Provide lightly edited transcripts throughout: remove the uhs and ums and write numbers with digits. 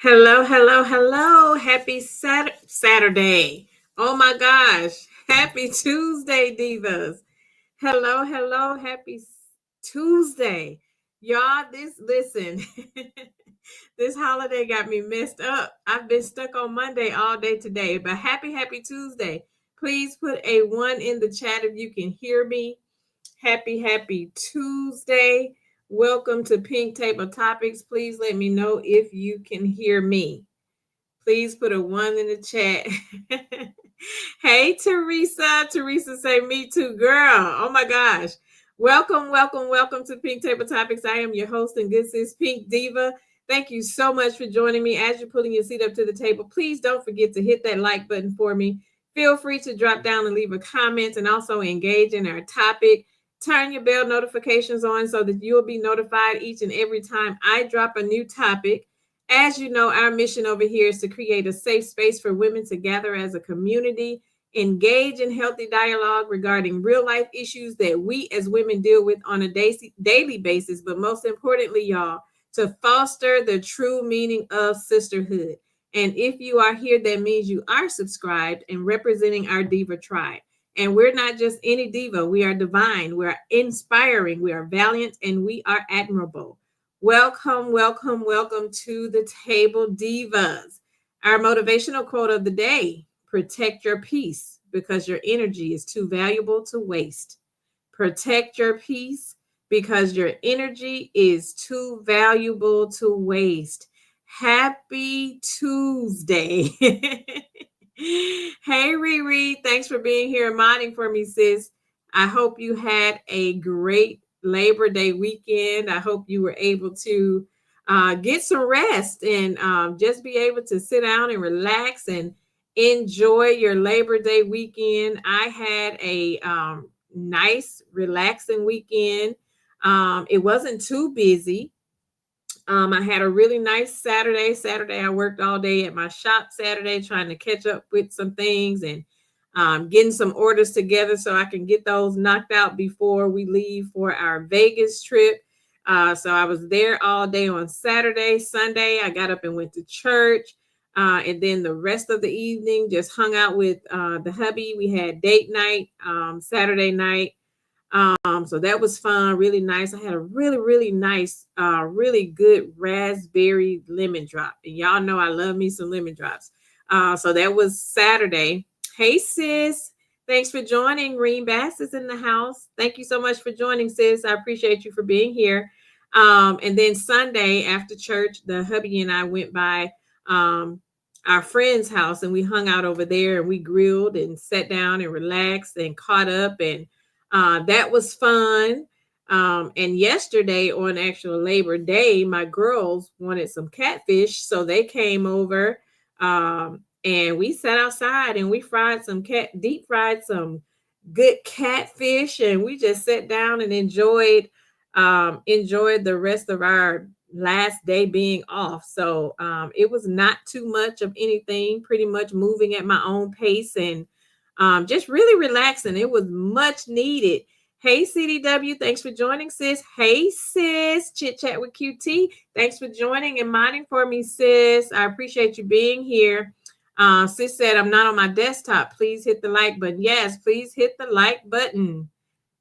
Hello, hello, hello. Happy Saturday. Oh my gosh. Happy Tuesday, divas. Hello, hello. Tuesday. Y'all, listen. This holiday got me messed up. I've been stuck on Monday all day today, but happy Tuesday. Please put a 1 in the chat if you can hear me. Happy Tuesday. Welcome to Pink Table Topics. Please let me know if you can hear me. Please put a 1 in the chat. Hey, Teresa. Teresa say, me too, girl. Oh my gosh. Welcome to Pink Table Topics. I am your host and good sis, Pink Diva. Thank you so much for joining me. As you're pulling your seat up to the table, please don't forget to hit that like button for me. Feel free to drop down and leave a comment and also engage in our topic. Turn your bell notifications on so that you'll be notified each and every time I drop a new topic. As you know, our mission over here is to create a safe space for women to gather as a community, engage in healthy dialogue regarding real life issues that we as women deal with on a daily basis, but most importantly, y'all, to foster the true meaning of sisterhood. And if you are here, that means you are subscribed and representing our Diva tribe. And we're not just any diva, we are divine, we are inspiring, we are valiant, and we are admirable. Welcome to the table, divas. Our motivational quote of the day: protect your peace because your energy is too valuable to waste. Protect your peace because your energy is too valuable to waste. Happy Tuesday. Hey, Riri, thanks for being here and modding for me, sis. I hope you had a great Labor Day weekend. I hope you were able to get some rest and just be able to sit down and relax and enjoy your Labor Day weekend. I had a nice, relaxing weekend. It wasn't too busy. I had a really nice Saturday. I worked all day at my shop Saturday, trying to catch up with some things and getting some orders together so I can get those knocked out before we leave for our Vegas trip. So I was there all day on Saturday. Sunday, I got up and went to church. And then the rest of the evening, just hung out with the hubby. We had date night Saturday night. So that was fun, really nice. I had a really nice, really good raspberry lemon drop. And y'all know I love me some lemon drops. So that was Saturday. Hey, sis. Thanks for joining. Green Bass is in the house. Thank you so much for joining, sis. I appreciate you for being here. And then Sunday after church, the hubby and I went by our friend's house and we hung out over there and we grilled and sat down and relaxed and caught up, and that was fun. And yesterday on actual Labor Day, my girls wanted some catfish, so they came over and we sat outside and we deep fried some good catfish, and we just sat down and enjoyed the rest of our last day being off. So it was not too much of anything, pretty much moving at my own pace and just really relaxing. It was much needed. Hey, CDW, thanks for joining, sis. Hey, sis, Chit Chat with QT. Thanks for joining and modding for me, sis. I appreciate you being here. Sis said, I'm not on my desktop. Please hit the like button. Yes, please hit the like button.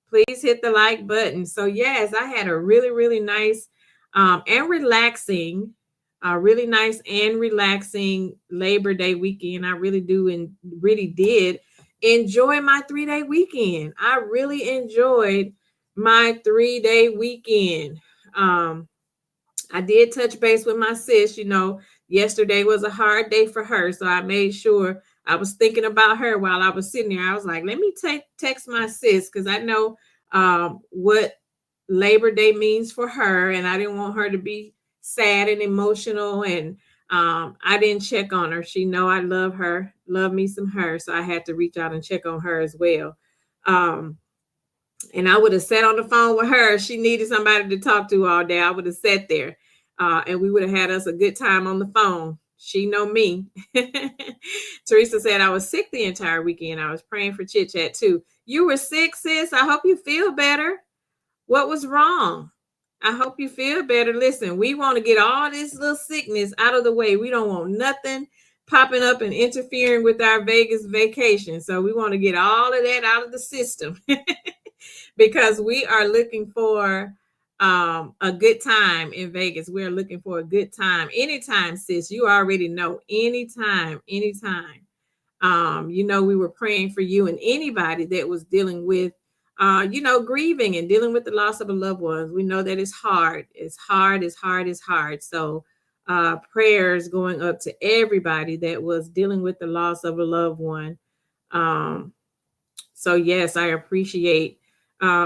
Please hit the like button. So, yes, I had a really nice and relaxing really nice and relaxing Labor Day weekend. I really do and really did enjoy my 3-day weekend. I really enjoyed my 3-day weekend. I did touch base with my sis. Yesterday was a hard day for her, so I made sure I was thinking about her while I was sitting there. I was like, let me text my sis because I know what Labor Day means for her, and I didn't want her to be sad and emotional, and I didn't check on her. She know I love her, love me some her, so I had to reach out and check on her as well. And I would have sat on the phone with her. She needed somebody to talk to all day. I would have sat there and we would have had us a good time on the phone. She know me. Teresa said I was sick the entire weekend. I was praying for Chit Chat too. You were sick, sis. I hope you feel better. What was wrong? I hope you feel better. Listen, we want to get all this little sickness out of the way. We don't want nothing popping up and interfering with our Vegas vacation. So we want to get all of that out of the system because we are looking for a good time in Vegas. We're looking for a good time. Anytime, sis, you already know. Anytime, anytime. We were praying for you and anybody that was dealing with grieving and dealing with the loss of a loved one. We know that it's hard. It's hard, it's hard, it's hard. So prayers going up to everybody that was dealing with the loss of a loved one. So yes, I appreciate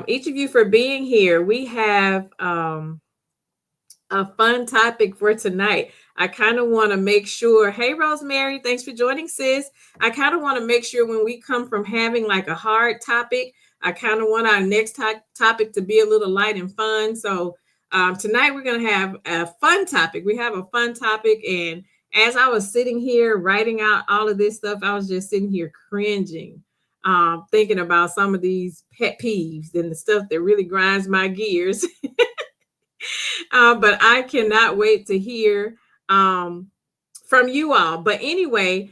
each of you for being here. We have a fun topic for tonight. I kind of want to make sure, hey, Rosemary, thanks for joining, sis. I kind of want to make sure when we come from having like a hard topic, I kind of want our next topic to be a little light and fun. So tonight we're going to have a fun topic. We have a fun topic. And as I was sitting here writing out all of this stuff, I was just sitting here cringing, thinking about some of these pet peeves and the stuff that really grinds my gears. But I cannot wait to hear from you all. But anyway,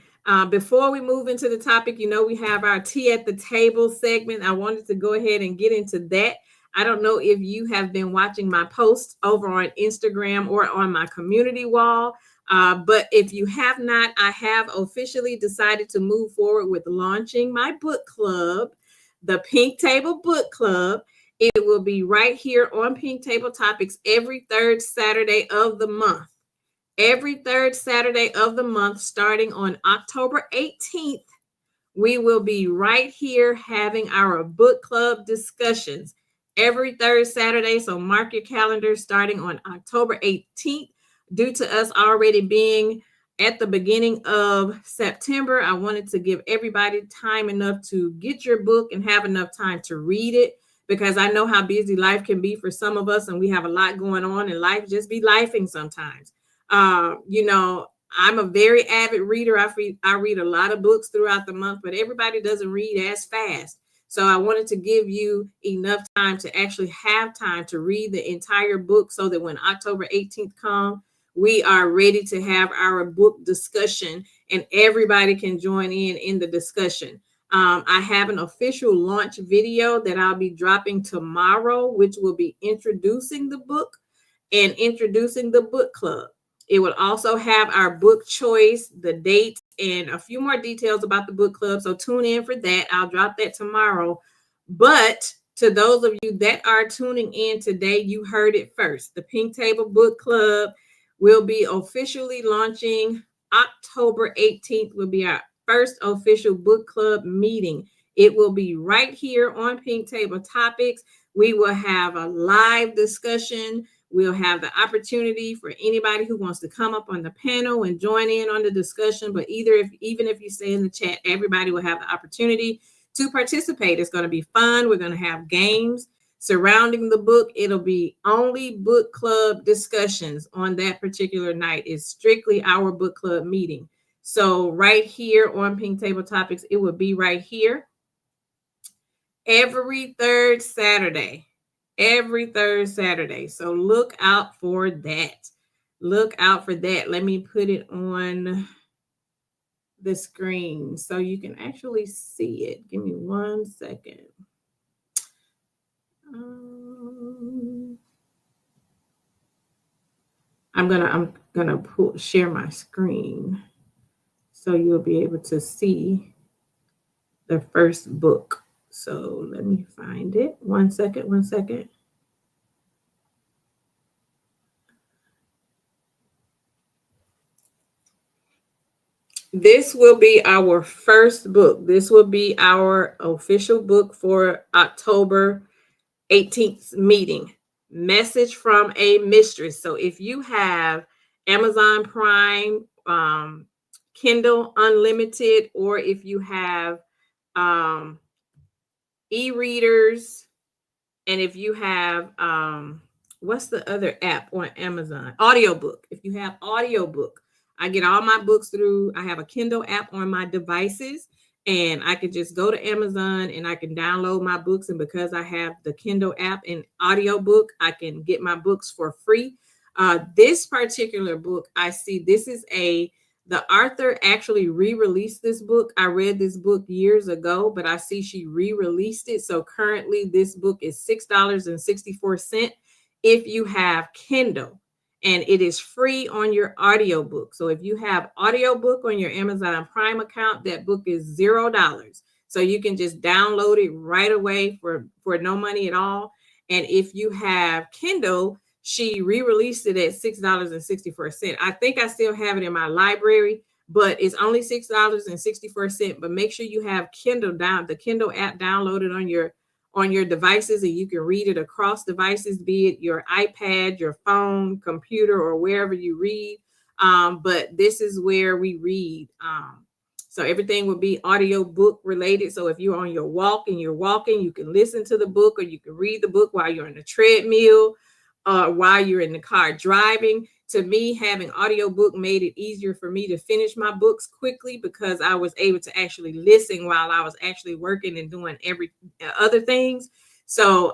before we move into the topic, we have our tea at the table segment. I wanted to go ahead and get into that. I don't know if you have been watching my posts over on Instagram or on my community wall. But if you have not, I have officially decided to move forward with launching my book club, the Pink Table Book Club. It will be right here on Pink Table Topics every third Saturday of the month. Every third Saturday of the month, starting on October 18th, we will be right here having our book club discussions every third Saturday. So mark your calendar starting on October 18th. Due to us already being at the beginning of September, I wanted to give everybody time enough to get your book and have enough time to read it, because I know how busy life can be for some of us, and we have a lot going on, and life just be lifing sometimes. I'm a very avid reader. I read a lot of books throughout the month, but everybody doesn't read as fast. So I wanted to give you enough time to actually have time to read the entire book so that when October 18th comes, we are ready to have our book discussion and everybody can join in the discussion. I have an official launch video that I'll be dropping tomorrow, which will be introducing the book and introducing the book club. It will also have our book choice, the date, and a few more details about the book club. So tune in for that. I'll drop that tomorrow. But to those of you that are tuning in today, you heard it first. The Pink Table Book Club will be officially launching October 18th, will be our first official book club meeting. It will be right here on Pink Table Topics. We will have a live discussion. We'll have the opportunity for anybody who wants to come up on the panel and join in on the discussion. But even if you stay in the chat, everybody will have the opportunity to participate. It's going to be fun. We're going to have games surrounding the book. It'll be only book club discussions on that particular night. It's strictly our book club meeting. So right here on Pink Table Topics, it will be right here every third Saturday. Every third Saturday. So look out for that. Look out for that. Let me put it on the screen so you can actually see it. Give me 1 second. I'm gonna share my screen so you'll be able to see the first book. So let me find it. 1 second. 1 second. This will be our first book. This will be our official book for October 18th meeting. Message from a Mistress. So if you have Amazon Prime, Kindle Unlimited, or if you have e-readers, and if you have what's the other app on Amazon? Audiobook. If you have audiobook, I get all my books through. I have a Kindle app on my devices, and I could just go to Amazon and I can download my books. And because I have the Kindle app and audiobook, I can get my books for free. This particular book, I see this is the author actually re-released this book. I read this book years ago, but I see she re-released it. So currently this book is $6.64 if you have Kindle, and it is free on your audiobook. So if you have audiobook on your Amazon Prime account, that book is $0. So you can just download it right away for no money at all. And if you have Kindle, she re-released it at $6.64. I think I still have it in my library, but it's only $6.64. But make sure you have the Kindle app downloaded on your devices, and you can read it across devices, be it your iPad, your phone, computer, or wherever you read. But this is where we read. So everything will be audio book related. So if you're on your walk and you're walking, you can listen to the book, or you can read the book while you're on the treadmill, while you're in the car driving. To me, having audiobook made it easier for me to finish my books quickly because I was able to actually listen while I was actually working and doing every other things. So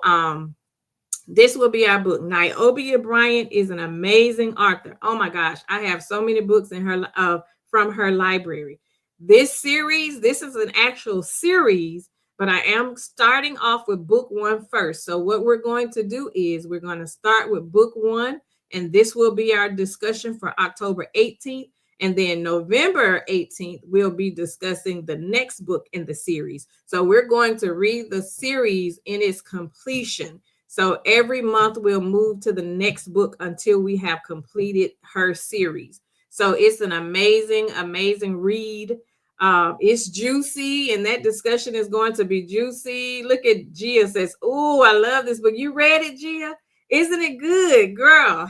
this will be our book. Nyobia Bryant is an amazing author. Oh my gosh, I have so many books in her from her library. This is an actual series, but I am starting off with book 1 first. So what we're going to do is we're going to start with book 1, and this will be our discussion for October 18th. And then November 18th, we'll be discussing the next book in the series. So we're going to read the series in its completion. So every month we'll move to the next book until we have completed her series. So it's an amazing, amazing read. It's juicy, and that discussion is going to be juicy. Look at Gia says, "Oh, I love this book." You read it, Gia? Isn't it good, girl?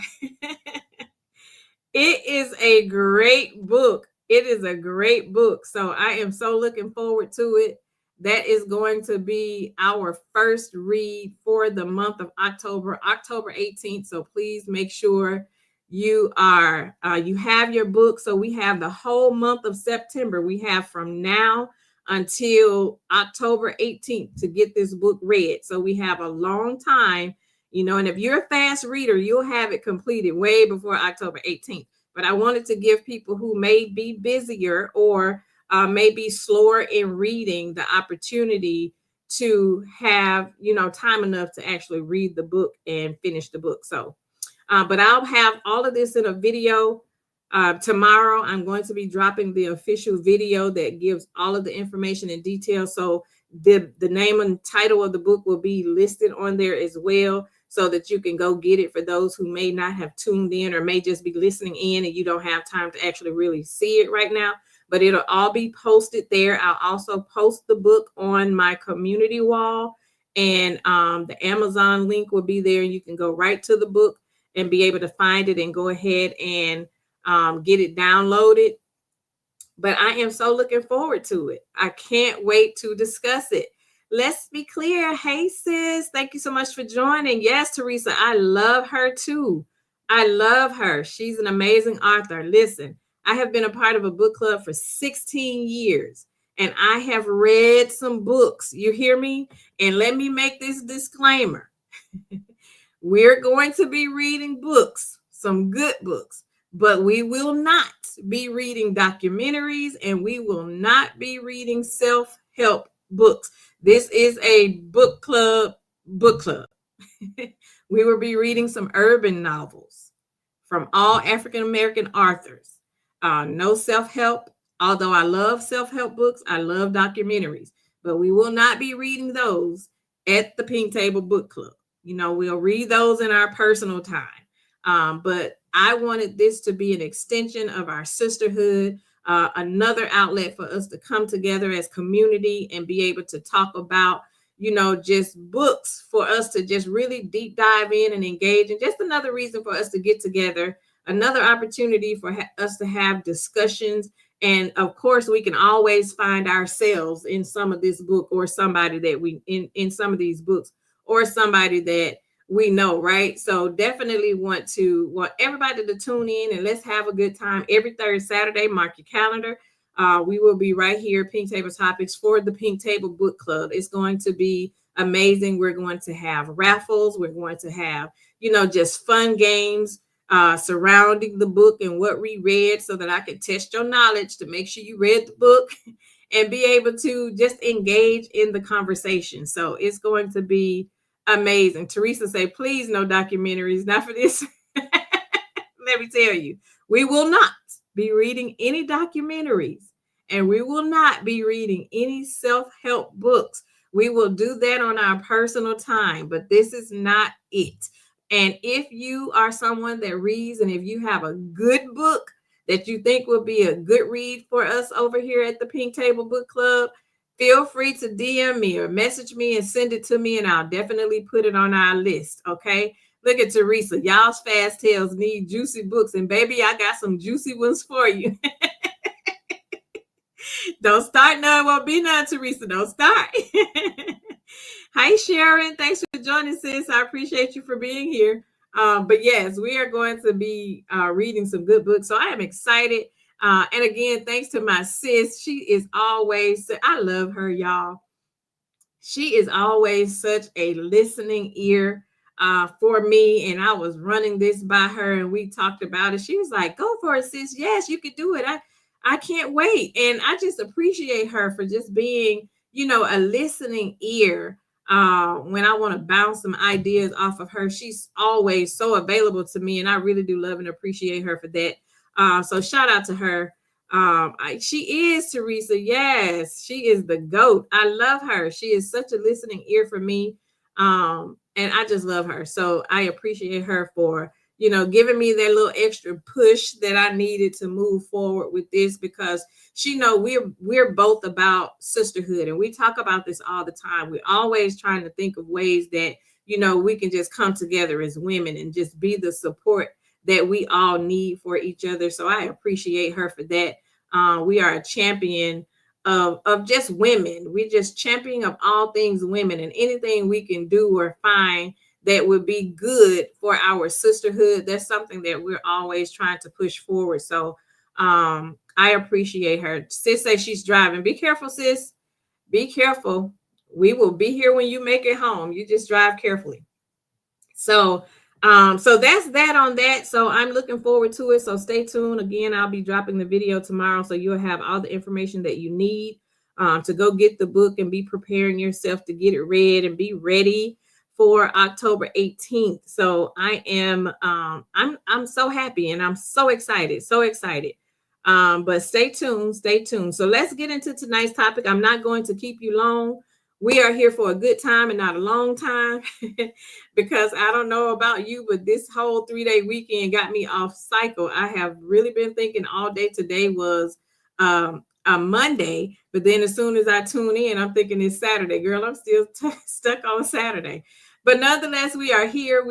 It is a great book. It is a great book. So I am so looking forward to it. That is going to be our first read for the month of October 18th. So please make sure you have your book. So we have the whole month of September. We have from now until October 18th to get this book read. So we have a long time, and if you're a fast reader, you'll have it completed way before October 18th. But I wanted to give people who may be busier or may be slower in reading the opportunity to have, time enough to actually read the book and finish the book. So, but I'll have all of this in a video. Tomorrow, I'm going to be dropping the official video that gives all of the information and details. So the name and title of the book will be listed on there as well, so that you can go get it for those who may not have tuned in or may just be listening in and you don't have time to actually really see it right now. But it'll all be posted there. I'll also post the book on my community wall, and the Amazon link will be there. You can go right to the book and be able to find it and go ahead and get it downloaded. But I am so looking forward to it. I can't wait to discuss it. Let's be clear. Hey, sis, thank you so much for joining. Yes, Teresa, I love her too. I love her. She's an amazing author. Listen, I have been a part of a book club for 16 years, and I have read some books. You hear me? And let me make this disclaimer. We're going to be reading books, some good books, but we will not be reading documentaries, and we will not be reading self-help books. This is a book club. We will be reading some urban novels from all African-American authors. No self-help, although I love self-help books. I love documentaries, but we will not be reading those at the Pink Table Book Club. We'll read those in our personal time. But I wanted this to be an extension of our sisterhood, another outlet for us to come together as community and be able to talk about, just books for us to just really deep dive in and engage. And just another reason for us to get together, another opportunity for us to have discussions. And of course, we can always find ourselves in some of this book, or somebody that in some of these books, or somebody that we know, right? So definitely want everybody to tune in, and let's have a good time every third Saturday. Mark your calendar. We will be right here, Pink Table Topics, for the Pink Table Book Club. It's going to be amazing. We're going to have raffles. We're going to have, just fun games surrounding the book and what we read, so that I can test your knowledge to make sure you read the book and be able to just engage in the conversation. So it's going to be amazing. Teresa say, please, no documentaries, not for this. Let me tell you, we will not be reading any documentaries, and we will not be reading any self-help books. We will do that on our personal time, but this is not it. And if you are someone that reads, and if you have a good book that you think will be a good read for us over here at the Pink Table Book Club, feel free to DM me or message me and send it to me, and I'll definitely put it on our list. Okay. Look at Teresa. Y'all's fast tales need juicy books, and baby, I got some juicy ones for you. Don't start none. Won't be none, Teresa. Don't start. Hi, Sharon. Thanks for joining, sis. I appreciate you for being here. But yes, we are going to be reading some good books. So I am excited. And again, thanks to my sis. She is always, I love her, y'all. She is always such a listening ear for me. And I was running this by her, and we talked about it. She was like, go for it, sis. Yes, you can do it. I can't wait. And I just appreciate her for just being, a listening ear. When I want to bounce some ideas off of her, she's always so available to me, and I really do love and appreciate her for that. So shout out to her. She is, Teresa. Yes, she is the GOAT. I love her. She is such a listening ear for me. And I just love her. So I appreciate her for, giving me that little extra push that I needed to move forward with this, because she know we're both about sisterhood, and we talk about this all the time. We're always trying to think of ways that, we can just come together as women and just be the support that we all need for each other. So I appreciate her for that. We are a champion of just women. We're just championing of all things women, and anything we can do or find that would be good for our sisterhood. That's something that we're always trying to push forward. So I appreciate her. Sis says she's driving. Be careful, sis. Be careful. We will be here when you make it home. You just drive carefully. So that's that on that. So I'm looking forward to it. So stay tuned. Again, I'll be dropping the video tomorrow, so you'll have all the information that you need to go get the book and be preparing yourself to get it read and be ready for October 18th. So I am I'm so happy, and I'm so excited. But stay tuned. So let's get into tonight's topic. I'm not going to keep you long. We are here for a good time and not a long time, because I don't know about you, but this whole 3-day weekend got me off cycle. I have really been thinking all day. Today was a Monday, but then as soon as I tune in, I'm thinking it's Saturday. Girl, I'm still stuck on Saturday. But nonetheless, we are here.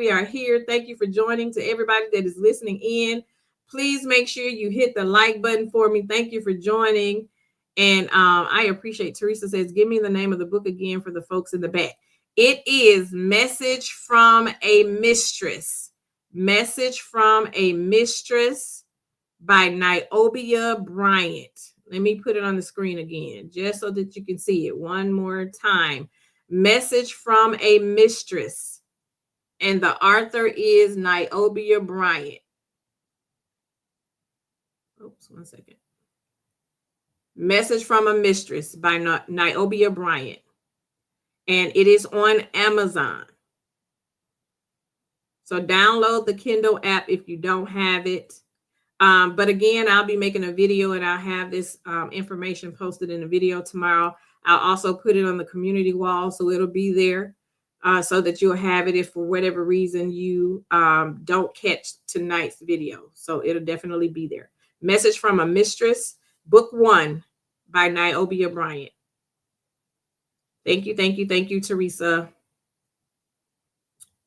Thank you for joining. To everybody that is listening in, please make sure you hit the like button for me. Thank you for joining. And I appreciate. Teresa says, give me the name of the book again for the folks in the back. It is Message from a Mistress. Message from a Mistress by Niobe Bryant. Let me put it on the screen again, just so that you can see it one more time. Message from a Mistress. And the author is Niobe Bryant. Oops, one second. Message from a Mistress by Niobe Bryant. And it is on Amazon. So download the Kindle app if you don't have it. But again, I'll be making a video, and I'll have this information posted in a video tomorrow. I'll also put it on the community wall, so it'll be there so that you'll have it if for whatever reason you don't catch tonight's video. So it'll definitely be there. Message from a Mistress, Book 1 by Niobe Bryant. Thank you, Teresa.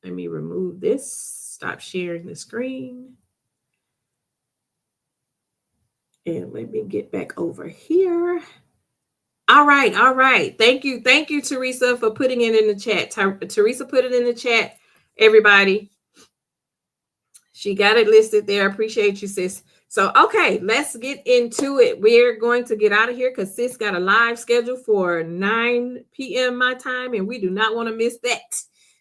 Let me remove this. Stop sharing the screen. And let me get back over here. All right. Thank you, Teresa, for putting it in the chat. Teresa put it in the chat, everybody. She got it listed there. I appreciate you, sis. So, okay, let's get into it. We're going to get out of here because sis got a live schedule for 9 p.m. my time, and we do not want to miss that.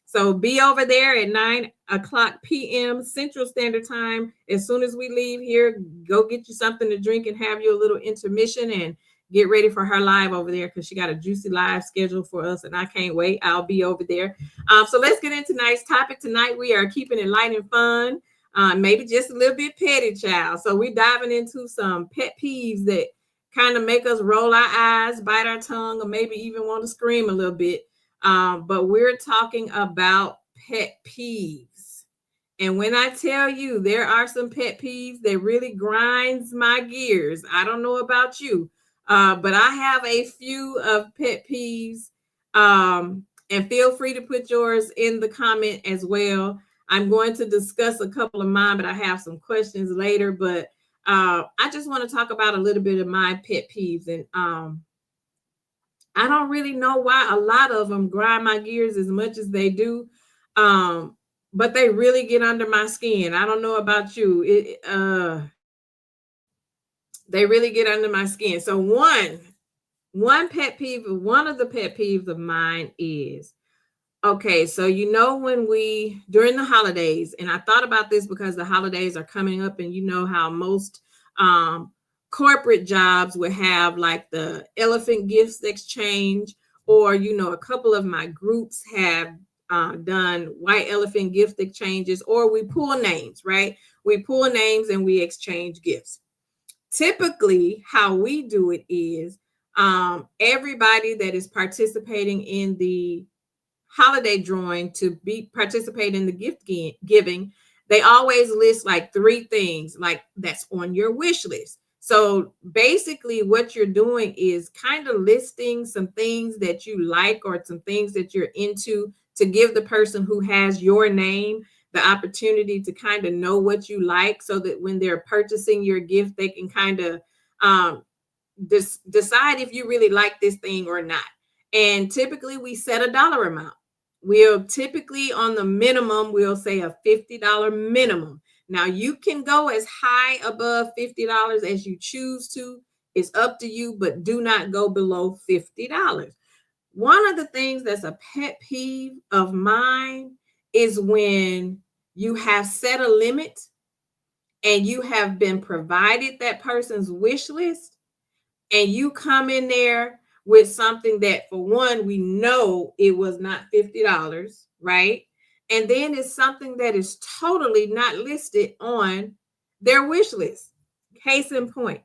So be over there at 9 o'clock p.m. Central Standard Time. As soon as we leave here, go get you something to drink and have you a little intermission and get ready for her live over there because she got a juicy live schedule for us, and I can't wait. I'll be over there. So let's get into tonight's topic. Tonight, we are keeping it light and fun. Maybe just a little bit petty, child. So we're diving into some pet peeves that kind of make us roll our eyes, bite our tongue, or maybe even want to scream a little bit. But we're talking about pet peeves. And when I tell you there are some pet peeves that really grinds my gears, I don't know about you, but I have a few of pet peeves. And feel free to put yours in the comment as well. I'm going to discuss a couple of mine, but I have some questions later. But I just want to talk about a little bit of my pet peeves. And I don't really know why a lot of them grind my gears as much as they do. But they really get under my skin. I don't know about you. They really get under my skin. So one pet peeve, one of the pet peeves of mine is, okay, so when during the holidays, and I thought about this because the holidays are coming up, and you know how most corporate jobs would have like the elephant gifts exchange, or a couple of my groups have done white elephant gift exchanges, or we pull names, right? We pull names and we exchange gifts. Typically, how we do it is everybody that is participating in the holiday drawing to be participate in the gift giving, they always list like 3 things like that's on your wish list. So basically what you're doing is kind of listing some things that you like or some things that you're into to give the person who has your name the opportunity to kind of know what you like, so that when they're purchasing your gift, they can kind of decide if you really like this thing or not. And typically we set a dollar amount. We'll typically on the minimum, we'll say a $50 minimum. Now you can go as high above $50 as you choose to. It's up to you, but do not go below $50. One of the things that's a pet peeve of mine is when you have set a limit and you have been provided that person's wish list, and you come in there with something that, for one, we know it was not $50, right? And then it's something that is totally not listed on their wish list. Case in point,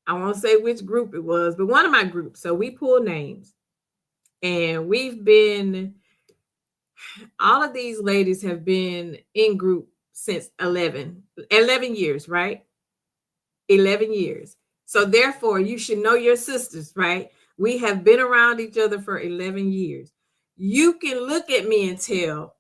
I won't say which group it was, but one of my groups. So we pull names, and all of these ladies have been in group since 11 years, right? 11 years. So therefore, you should know your sisters, right? We have been around each other for 11 years. You can look at me and tell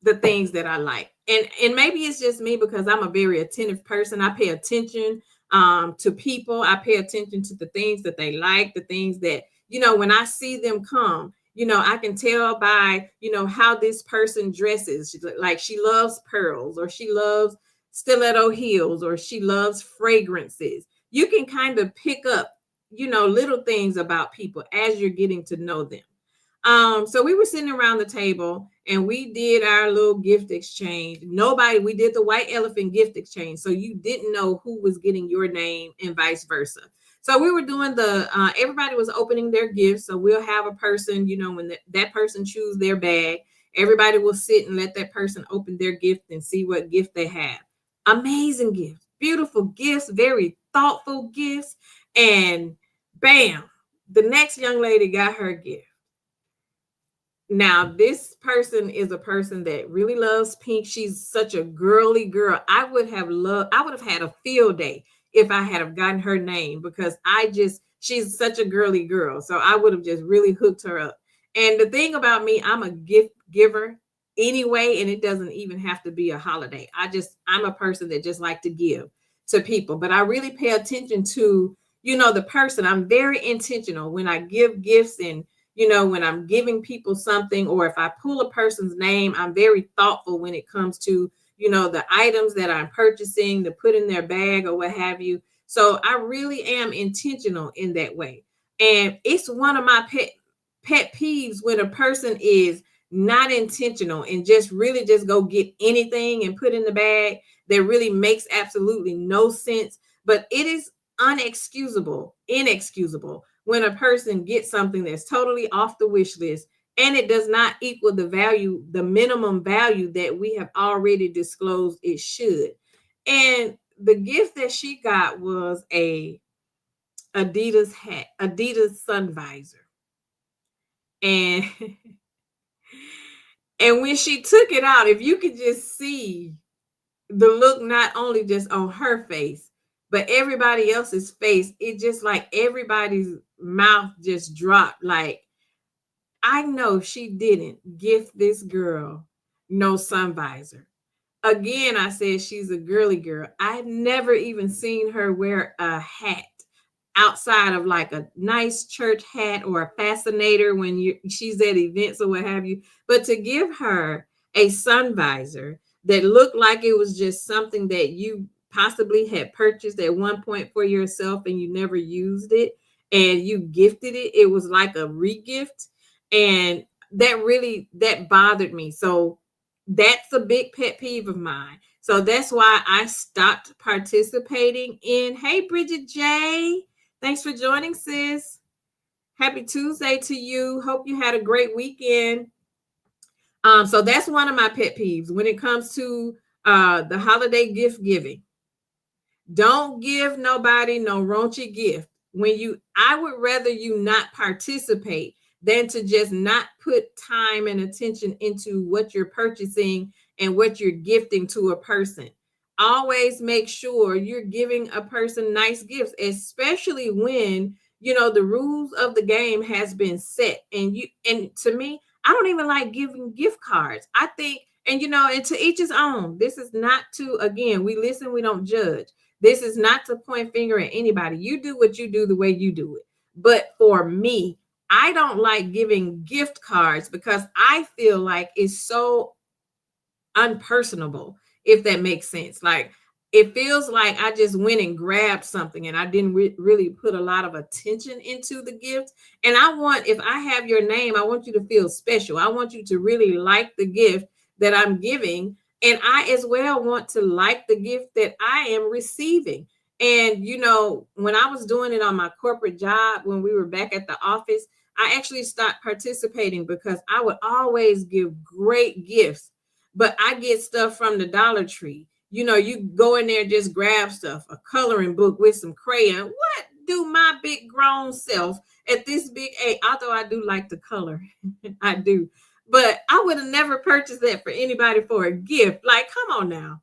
the things that I like. And maybe it's just me because I'm a very attentive person. I pay attention to people. I pay attention to the things that they like, the things that, when I see them come, I can tell by, how this person dresses. Like she loves pearls, or she loves stiletto heels, or she loves fragrances. You can kind of pick up, little things about people as you're getting to know them. So we were sitting around the table and we did our little gift exchange. We did the white elephant gift exchange. So you didn't know who was getting your name and vice versa. So we were doing everybody was opening their gifts. So we'll have a person, when that person choose their bag, everybody will sit and let that person open their gift and see what gift they have. Amazing gifts, beautiful gifts, very thoughtful gifts. And bam, the next young lady got her gift. Now, this person is a person that really loves pink. She's such a girly girl. I would have had a field day if I had have gotten her name, because she's such a girly girl. So I would have just really hooked her up. And the thing about me, I'm a gift giver anyway, and it doesn't even have to be a holiday. I'm a person that just like to give to people, but I really pay attention to, the person. I'm very intentional when I give gifts, and when I'm giving people something, or if I pull a person's name, I'm very thoughtful when it comes to, the items that I'm purchasing to put in their bag or what have you. So I really am intentional in that way. And it's one of my pet peeves when a person is not intentional and just really just go get anything and put in the bag that really makes absolutely no sense. But it is inexcusable when a person gets something that's totally off the wish list and it does not equal the value, the minimum value that we have already disclosed it should. And the gift that she got was a Adidas hat, Adidas sun visor. And and when she took it out, if you could just see the look not only just on her face, but everybody else's face, it just like everybody's mouth just dropped. Like, I know she didn't gift this girl no sun visor. Again, I said she's a girly girl. I've never even seen her wear a hat outside of like a nice church hat or a fascinator when she's at events or what have you. But to give her a sun visor that looked like it was just something that you possibly had purchased at one point for yourself and you never used it and you gifted it, it was like a regift. And that bothered me. So that's a big pet peeve of mine. So that's why I stopped participating in. Hey, Bridget J. Thanks for joining, sis. Happy Tuesday to you. Hope you had a great weekend. So that's one of my pet peeves when it comes to the holiday gift giving. Don't give nobody no raunchy gift. I would rather you not participate than to just not put time and attention into what you're purchasing and what you're gifting to a person. Always make sure you're giving a person nice gifts, especially when the rules of the game has been set. And to me, I don't even like giving gift cards. I think, and to each his own. This is not to, again, we listen, we don't judge. This is not to point finger at anybody. You do what you do the way you do it. But for me, I don't like giving gift cards because I feel like it's so unpersonable, if that makes sense. Like, it feels like I just went and grabbed something and I didn't really put a lot of attention into the gift. And if I have your name, I want you to feel special. I want you to really like the gift that I'm giving. And I as well want to like the gift that I am receiving. And, when I was doing it on my corporate job, when we were back at the office, I actually stopped participating because I would always give great gifts, but I get stuff from the Dollar Tree. You go in there and just grab stuff, a coloring book with some crayon. What do my big grown self at this big age? Although I do like to color, I do. But I would have never purchased that for anybody for a gift. Like, come on now.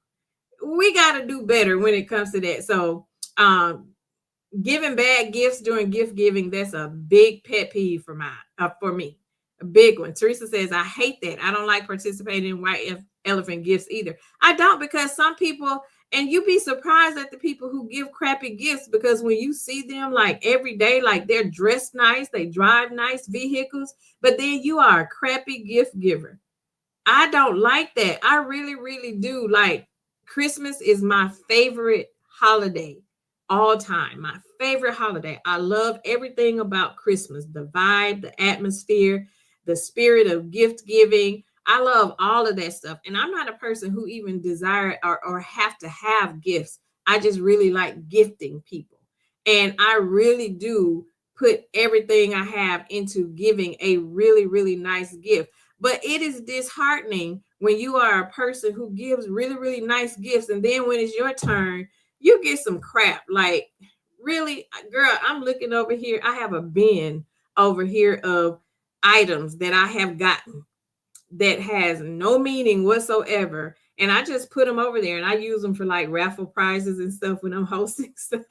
We got to do better when it comes to that. So, giving bad gifts during gift giving, that's a big pet peeve for me. A big one. Teresa says, I hate that. I don't like participating in white elephant gifts either. I don't, because some people, and you'd be surprised at the people who give crappy gifts, because when you see them like every day, like they're dressed nice, they drive nice vehicles, but then you are a crappy gift giver. I don't like that. I really, really do. Like, Christmas is my favorite holiday all time. My favorite holiday. I love everything about Christmas, the vibe, the atmosphere, the spirit of gift giving. I love all of that stuff. And I'm not a person who even desire or have to have gifts. I just really like gifting people. And I really do put everything I have into giving a really, really nice gift. But it is disheartening when you are a person who gives really, really nice gifts, and then when it's your turn, you get some crap. Like, really, girl, I'm looking over here. I have a bin over here of items that I have gotten that has no meaning whatsoever. And I just put them over there and I use them for like raffle prizes and stuff when I'm hosting stuff.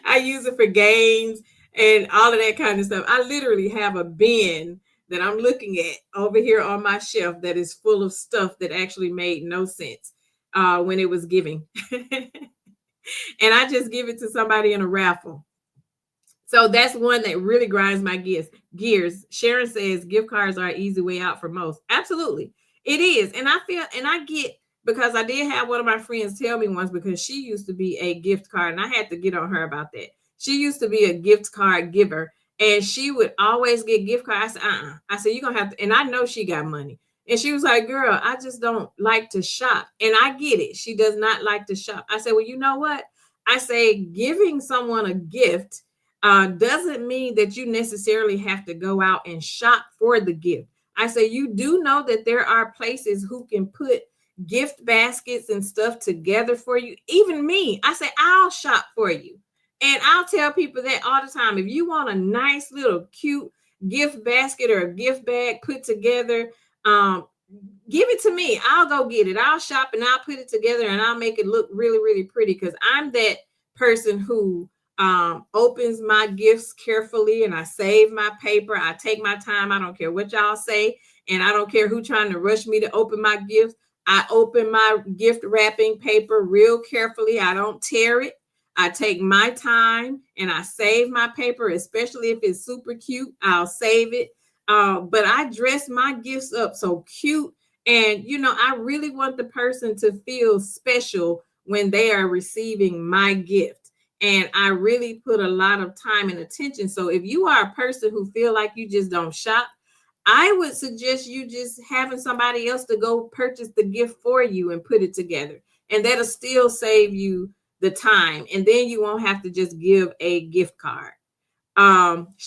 I use it for games and all of that kind of stuff. I literally have a bin that I'm looking at over here on my shelf that is full of stuff that actually made no sense when it was giving. And I just give it to somebody in a raffle. So that's one that really grinds my gears. Sharon says gift cards are an easy way out for most. Absolutely. It is. And I feel, and I get because I did have one of my friends tell me once, because she used to be a gift card, and I had to get on her about that. She used to be a gift card giver, and she would always get gift cards. I said, I said, you're gonna have to, and I know she got money. And she was like, girl, I just don't like to shop. And I get it. She does not like to shop. I said, well, you know what? I say giving someone a gift doesn't mean that you necessarily have to go out and shop for the gift. I say, you do know that there are places who can put gift baskets and stuff together for you. Even me, I say, I'll shop for you. And I'll tell people that all the time. If you want a nice little cute gift basket or a gift bag put together, um, give it to me. I'll go get it. I'll shop and I'll put it together and I'll make it look really, really pretty, because I'm that person who opens my gifts carefully, and I save my paper. I take my time. I don't care what y'all say, and I don't care who trying to rush me to open my gifts. I open my gift wrapping paper real carefully. I don't tear it. I take my time and I save my paper, especially if it's super cute. I'll save it. But I dress my gifts up so cute. And, I really want the person to feel special when they are receiving my gift. And I really put a lot of time and attention. So if you are a person who feel like you just don't shop, I would suggest you just having somebody else to go purchase the gift for you and put it together. And that'll still save you the time. And then you won't have to just give a gift card.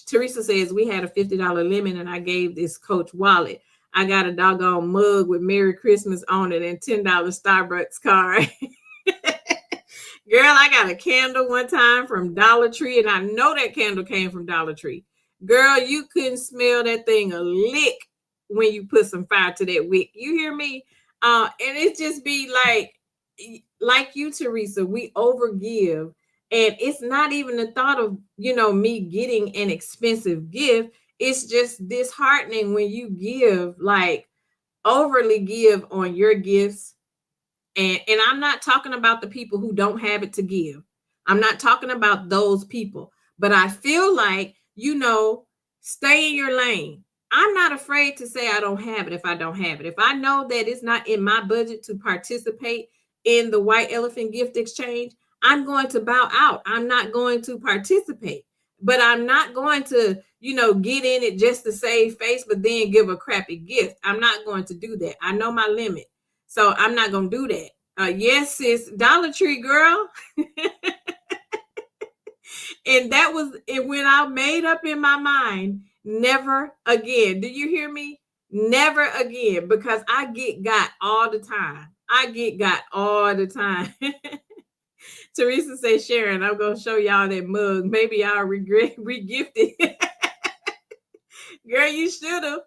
Teresa says we had a $50 limit and I gave this coach wallet. I got a doggone mug with Merry Christmas on it and $10 Starbucks card. Girl, I got a candle one time from Dollar Tree, and I know that candle came from Dollar Tree. Girl, you couldn't smell that thing a lick when you put some fire to that wick. You hear me? And it just be like you, Teresa, we overgive. And it's not even the thought of, me getting an expensive gift. It's just disheartening when you give, overly give on your gifts. And I'm not talking about the people who don't have it to give. I'm not talking about those people. But I feel like, stay in your lane. I'm not afraid to say I don't have it if I don't have it. If I know that it's not in my budget to participate in the White Elephant Gift Exchange, I'm going to bow out. I'm not going to participate. But I'm not going to, get in it just to save face, but then give a crappy gift. I'm not going to do that. I know my limit. So I'm not going to do that. Yes, sis, Dollar Tree girl. And that was it when I made up in my mind, never again. Do you hear me? Never again, because I get got all the time. I get got all the time. Teresa says, Sharon, I'm going to show y'all that mug. Maybe I'll regift it. Girl, you should have.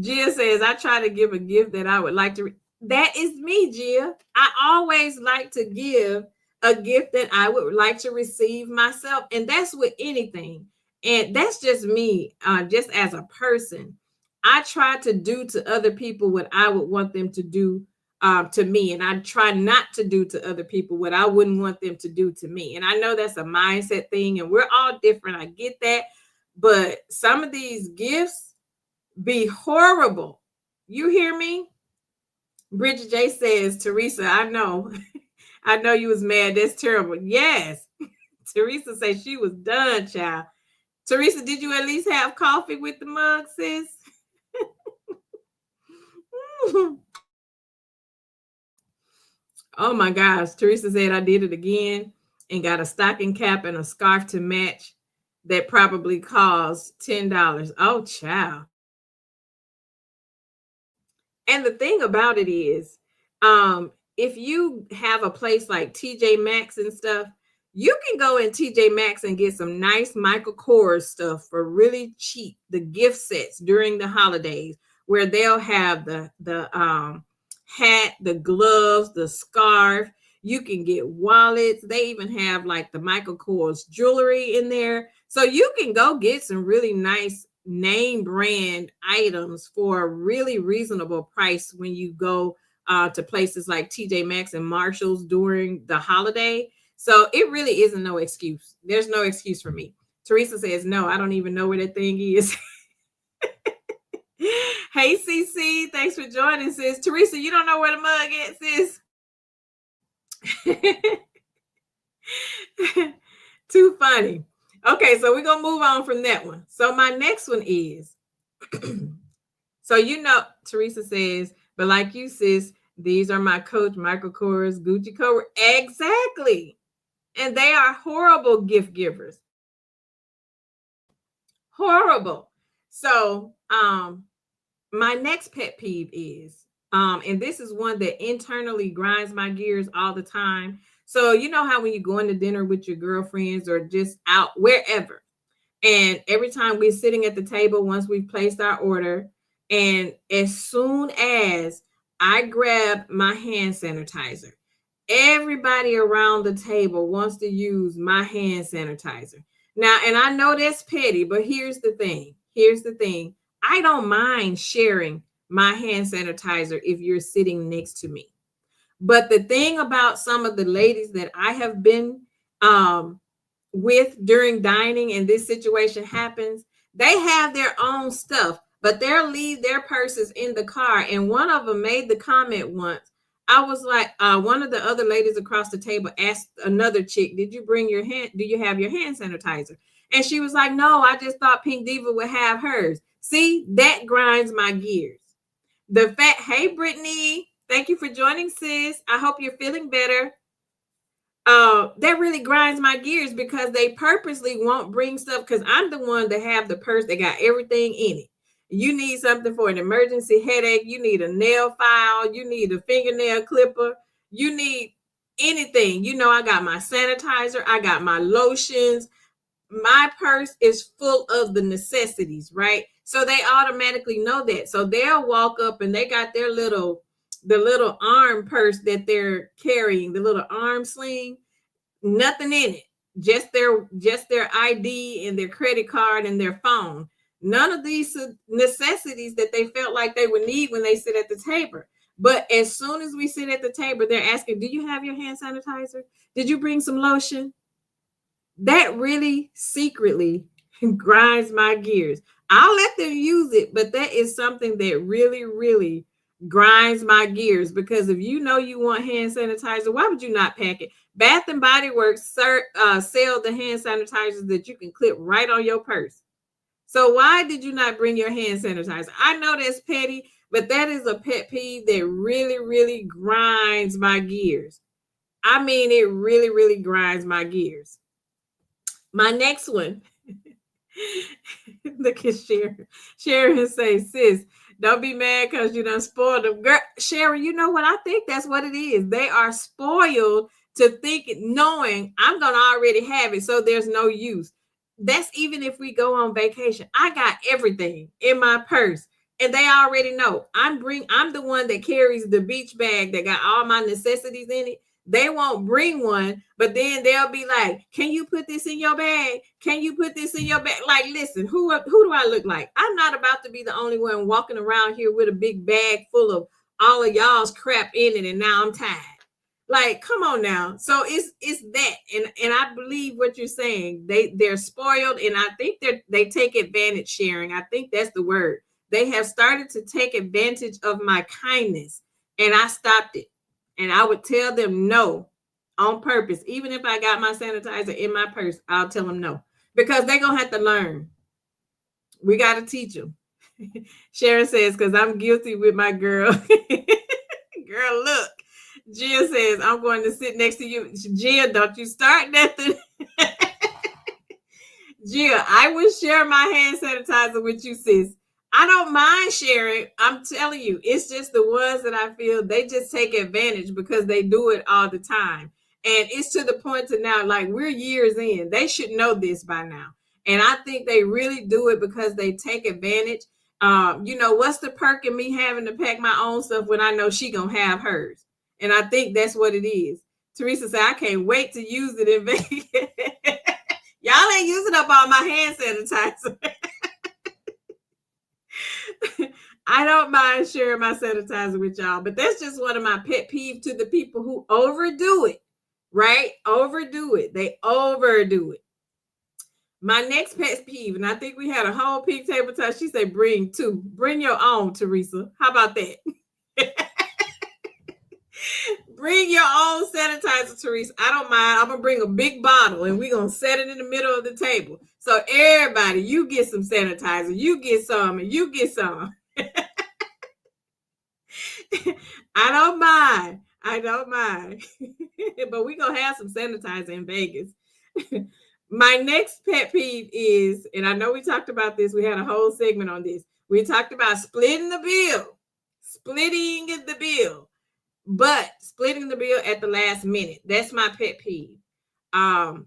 Gia says, I try to give a gift that I would like to. That is me, Gia. I always like to give a gift that I would like to receive myself. And that's with anything. And that's just me, just as a person. I try to do to other people what I would want them to do to me. And I try not to do to other people what I wouldn't want them to do to me. And I know that's a mindset thing, and we're all different. I get that. But some of these gifts be horrible. You hear me? Bridget J says, Teresa, I know. I know you was mad. That's terrible. Yes. Teresa says she was done, child. Teresa, did you at least have coffee with the mug, sis? Oh my gosh. Teresa said I did it again and got a stocking cap and a scarf to match that probably cost $10. Oh, child. And the thing about it is, if you have a place like TJ Maxx and stuff, you can go in TJ Maxx and get some nice Michael Kors stuff for really cheap. The gift sets during the holidays, where they'll have the hat, the gloves, the scarf. You can get wallets. They even have like the Michael Kors jewelry in there. So you can go get some really nice name brand items for a really reasonable price when you go to places like TJ Maxx and Marshalls during the holiday. So it really isn't no excuse. There's no excuse for me. Teresa says, no, I don't even know where that thing is. Hey, CC, thanks for joining, sis. Teresa, you don't know where the mug is, sis. Too funny. Okay, so we're going to move on from that one. So my next one is, so Teresa says, but like you, sis, these are my Coach Michael Kors, Gucci Cobra. Exactly. And they are horrible gift givers. Horrible. So, my next pet peeve is, and this is one that internally grinds my gears all the time. So, you know how when you go into dinner with your girlfriends or just out wherever, and every time we're sitting at the table, once we've placed our order, and as soon as I grab my hand sanitizer, everybody around the table wants to use my hand sanitizer. Now, and I know that's petty, but here's the thing. Here's the thing. I don't mind sharing my hand sanitizer if you're sitting next to me. But the thing about some of the ladies that I have been with during dining and this situation happens, they have their own stuff, but they'll leave their purses in the car. And one of them made the comment once. I was like, one of the other ladies across the table asked another chick, do you have your hand sanitizer? And she was like, no, I just thought Pink Diva would have hers. See, that grinds my gears. The fact, hey, Brittany, thank you for joining, sis. I hope you're feeling better. That really grinds my gears because they purposely won't bring stuff, because I'm the one that have the purse that got everything in it. You need something for an emergency headache, you need a nail file, you need a fingernail clipper, you need anything. I got my sanitizer, I got my lotions. My purse is full of the necessities, right? So they automatically know that. So they'll walk up and they got the little arm purse that they're carrying, the little arm sling, nothing in it, just their ID and their credit card and their phone. None of these necessities that they felt like they would need when they sit at the table. But as soon as we sit at the table, they're asking, do you have your hand sanitizer? Did you bring some lotion? That really secretly grinds my gears. I'll let them use it, but that is something that really, really grinds my gears, because if you know you want hand sanitizer, why would you not pack it? Bath and Body Works sell the hand sanitizers that you can clip right on your purse. So why did you not bring your hand sanitizer? I know that's petty, but that is a pet peeve that really, really grinds my gears. I mean, it really, really grinds my gears. My next one. Look at Sharon. Sharon say, sis, don't be mad because you done spoiled them. Girl, Sharon, you know what? I think that's what it is. They are spoiled to think, knowing I'm going to already have it, so there's no use. That's even if we go on vacation. I got everything in my purse, and they already know. I'm the one that carries the beach bag that got all my necessities in it. They won't bring one, but then they'll be like, can you put this in your bag? Can you put this in your bag? Like, listen, who do I look like? I'm not about to be the only one walking around here with a big bag full of all of y'all's crap in it, and now I'm tired. Like, come on now. So it's that. And I believe what you're saying. They're spoiled, and I think they take advantage, sharing. I think that's the word. They have started to take advantage of my kindness, and I stopped it. And I would tell them no on purpose. Even if I got my sanitizer in my purse, I'll tell them no, because they're going to have to learn. We got to teach them. Sharon says, because I'm guilty with my girl. Girl, look. Gia says, I'm going to sit next to you. Gia, don't you start nothing. Gia, I will share my hand sanitizer with you, sis. I don't mind sharing. I'm telling you, it's just the ones that I feel they just take advantage because they do it all the time. And it's to the point to now, like, we're years in. They should know this by now. And I think they really do it because they take advantage. What's the perk in me having to pack my own stuff when I know she gonna have hers? And I think that's what it is. Teresa said, I can't wait to use it in Vegas. Y'all ain't using up all my hand sanitizer. I don't mind sharing my sanitizer with y'all, but that's just one of my pet peeves to the people who overdo it, right? Overdo it. They overdo it. My next pet peeve, and I think we had a whole pig table time. She said, bring two. Bring your own, Teresa. How about that? Bring your own sanitizer, Teresa. I don't mind. I'm going to bring a big bottle and we're going to set it in the middle of the table. So everybody, you get some sanitizer. You get some and you get some. I don't mind. I don't mind. But we're going to have some sanitizer in Vegas. My next pet peeve is, and I know we talked about this, we had a whole segment on this. We talked about splitting the bill, but splitting the bill at the last minute. That's my pet peeve. I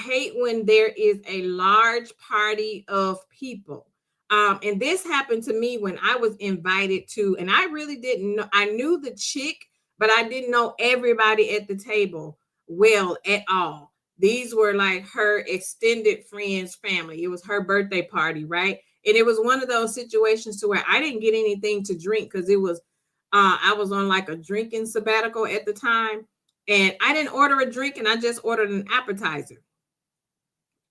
hate when there is a large party of people. And this happened to me when I was invited to, and I really didn't know, I knew the chick, but I didn't know everybody at the table well at all. These were like her extended friends' family. It was her birthday party, right? And it was one of those situations to where I didn't get anything to drink because it was I was on like a drinking sabbatical at the time, and I didn't order a drink, and I just ordered an appetizer.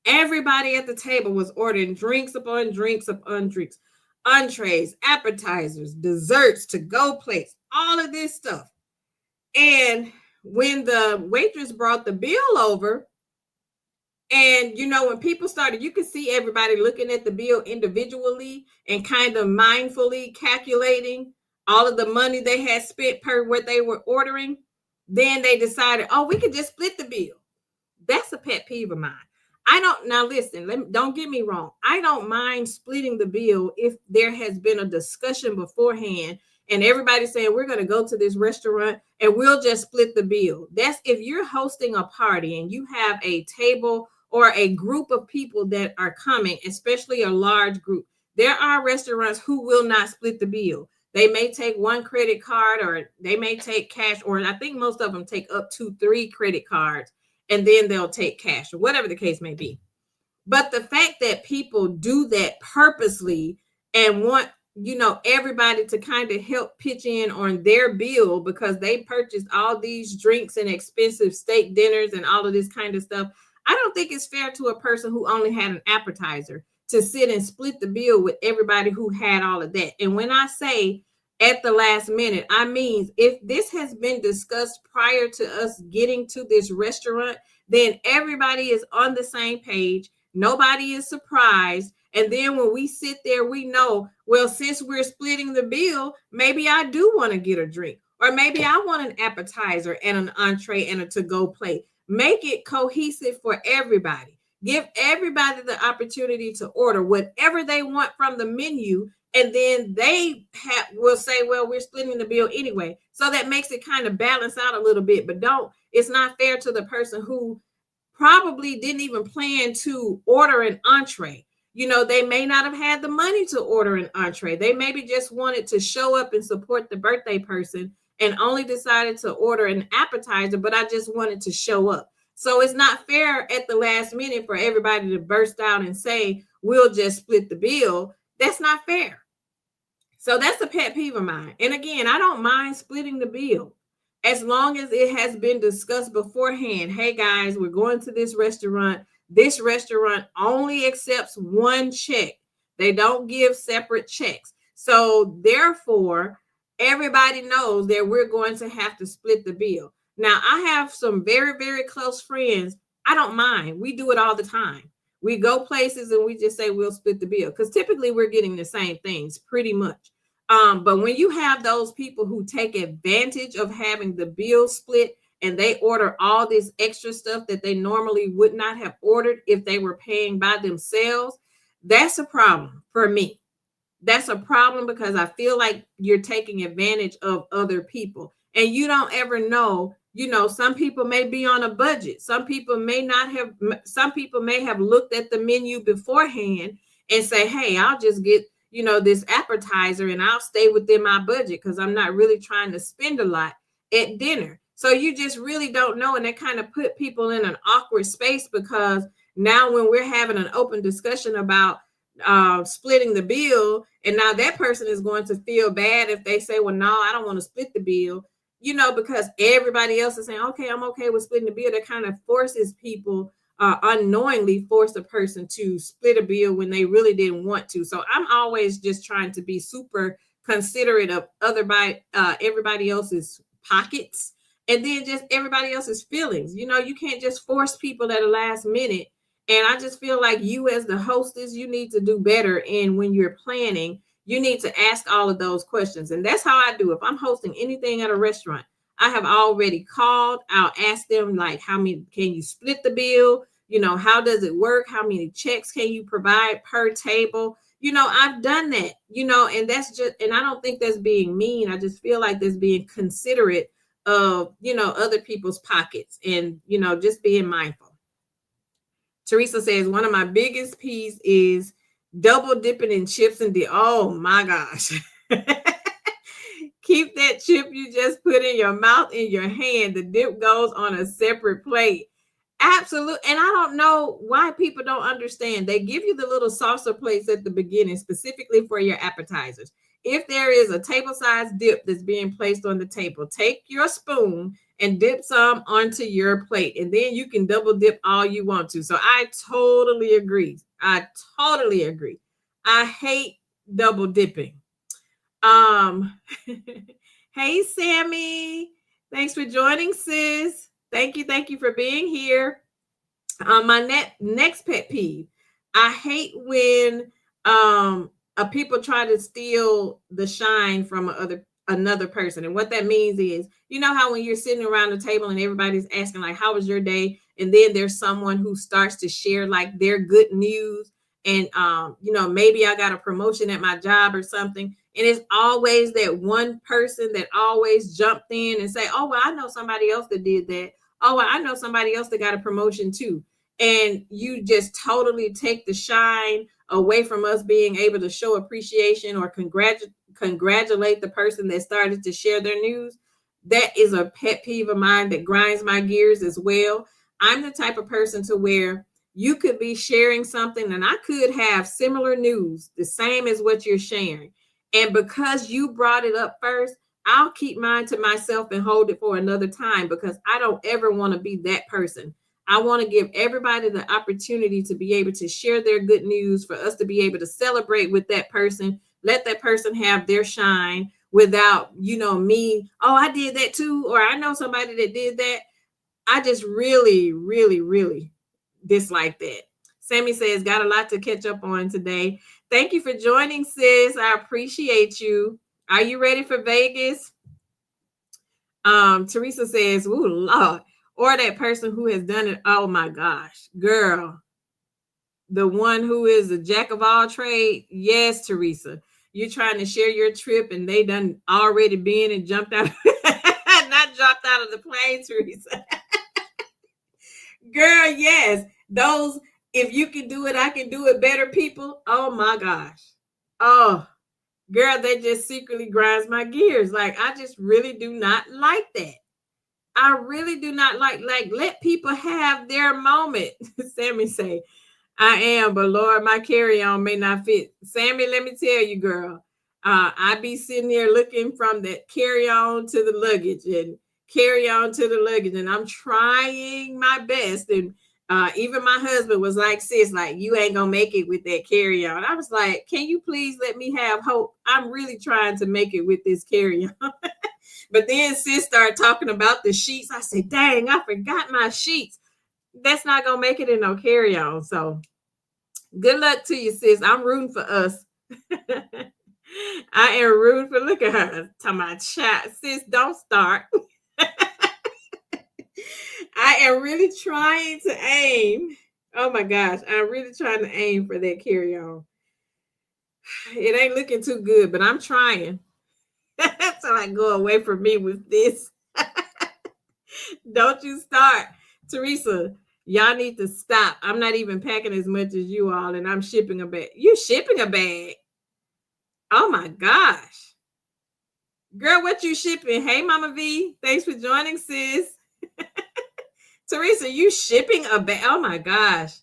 Everybody at the table was ordering drinks upon drinks upon drinks, entrees, appetizers, desserts, to go plates, all of this stuff. And when the waitress brought the bill over, and when people started, you could see everybody looking at the bill individually and kind of mindfully calculating all of the money they had spent per what they were ordering. Then they decided, oh, we could just split the bill. That's a pet peeve of mine. Now listen, don't get me wrong. I don't mind splitting the bill if there has been a discussion beforehand and everybody's saying we're going to go to this restaurant and we'll just split the bill. That's if you're hosting a party and you have a table or a group of people that are coming, especially a large group. There are restaurants who will not split the bill. They may take one credit card or they may take cash, or I think most of them take up to 3 credit cards, and then they'll take cash or whatever the case may be. But the fact that people do that purposely and want, everybody to kind of help pitch in on their bill because they purchased all these drinks and expensive steak dinners and all of this kind of stuff. I don't think it's fair to a person who only had an appetizer to sit and split the bill with everybody who had all of that. And when I say at the last minute, I mean, if this has been discussed prior to us getting to this restaurant, then everybody is on the same page. Nobody is surprised. And then when we sit there, we know, well, since we're splitting the bill, maybe I do want to get a drink, or maybe I want an appetizer and an entree and a to-go plate. Make it cohesive for everybody. Give everybody the opportunity to order whatever they want from the menu, and then they will say, well, we're splitting the bill anyway. So that makes it kind of balance out a little bit, but it's not fair to the person who probably didn't even plan to order an entree. They may not have had the money to order an entree. They maybe just wanted to show up and support the birthday person and only decided to order an appetizer, but I just wanted to show up. So it's not fair at the last minute for everybody to burst out and say, we'll just split the bill. That's not fair. So that's a pet peeve of mine. And again, I don't mind splitting the bill as long as it has been discussed beforehand. Hey guys, we're going to this restaurant. This restaurant only accepts one check. They don't give separate checks. So therefore, everybody knows that we're going to have to split the bill. Now, I have some very, very close friends. I don't mind. We do it all the time. We go places and we just say we'll split the bill because typically we're getting the same things pretty much. But when you have those people who take advantage of having the bill split and they order all this extra stuff that they normally would not have ordered if they were paying by themselves, that's a problem for me. That's a problem because I feel like you're taking advantage of other people, and you don't ever know. Some people may be on a budget. Some people may not have. Some people may have looked at the menu beforehand and say, hey, I'll just get this appetizer and I'll stay within my budget because I'm not really trying to spend a lot at dinner. So you just really don't know. And that kind of put people in an awkward space because now when we're having an open discussion about splitting the bill, and now that person is going to feel bad if they say, well, no, I don't want to split the bill, because everybody else is saying, okay, I'm okay with splitting the bill. That kind of forces people unknowingly force a person to split a bill when they really didn't want to. So I'm always just trying to be super considerate of everybody else's pockets, and then just everybody else's feelings. You can't just force people at the last minute. And I just feel like you, as the hostess, you need to do better. And when you're planning, you need to ask all of those questions. And that's how I do. If I'm hosting anything at a restaurant, I have already called. I'll ask them, like, how many can you split the bill? How does it work? How many checks can you provide per table? I've done that, and and I don't think that's being mean. I just feel like that's being considerate of, other people's pockets, and, just being mindful. Teresa says, one of my biggest peas is double dipping in chips and dip. Oh my gosh. Keep that chip you just put in your mouth in your hand. The dip goes on a separate plate. Absolutely. And I don't know why people don't understand. They give you the little salsa plates at the beginning, specifically for your appetizers. If there is a table-sized dip that's being placed on the table, take your spoon and dip some onto your plate, and then you can double dip all you want to. So I totally agree. I totally agree. I hate double dipping. Hey, Sammy. Thanks for joining, sis. Thank you for being here. My next pet peeve. I hate when people try to steal the shine from another person. And what that means is, how when you're sitting around the table and everybody's asking, like, how was your day? And then there's someone who starts to share, like, their good news. And maybe I got a promotion at my job or something. And it's always that one person that always jumped in and say, oh, well, I know somebody else that did that. Oh, well, I know somebody else that got a promotion too. And you just totally take the shine away from us being able to show appreciation or congratulate the person that started to share their news. That is a pet peeve of mine that grinds my gears as well. I'm the type of person to where you could be sharing something and I could have similar news, the same as what you're sharing. And because you brought it up first, I'll keep mine to myself and hold it for another time, because I don't ever want to be that person. I want to give everybody the opportunity to be able to share their good news, for us to be able to celebrate with that person, let that person have their shine without, me, oh, I did that too, or I know somebody that did that. I just really, really, really dislike that. Sammy says, got a lot to catch up on today. Thank you for joining, sis. I appreciate you. Are you ready for Vegas? Teresa says, ooh, Lord. Or that person who has done it. Oh my gosh, girl. The one who is a jack of all trades. Yes, Teresa. You're trying to share your trip and they done already been and jumped out. Not dropped out of the plane, Teresa. Girl, yes. Those, if you can do it, I can do it better people. Oh my gosh. Oh, girl, that just secretly grinds my gears. Like, I just really do not like that. I really do not like let people have their moment. Sammy say, I am, but Lord, my carry-on may not fit. Sammy, let me tell you, girl, I be sitting there looking from that carry-on to the luggage and carry-on to the luggage, and I'm trying my best. And even my husband was like, sis, like, you ain't gonna make it with that carry-on. I was like, can you please let me have hope? I'm really trying to make it with this carry-on. But then sis started talking about the sheets. I said, dang, I forgot my sheets. That's not going to make it in no carry-on. So good luck to you, sis. I'm rooting for us. I am rooting for, look at her. Talking about chat. Sis, don't start. I am really trying to aim. Oh my gosh. I'm really trying to aim for that carry-on. It ain't looking too good, but I'm trying. So I go away from me with this. Don't you start. Teresa, y'all need to stop. I'm not even packing as much as you all, and I'm shipping a bag. You shipping a bag? Oh my gosh. Girl, what you shipping? Hey, Mama V. Thanks for joining, sis. Teresa, you shipping a bag? Oh my gosh.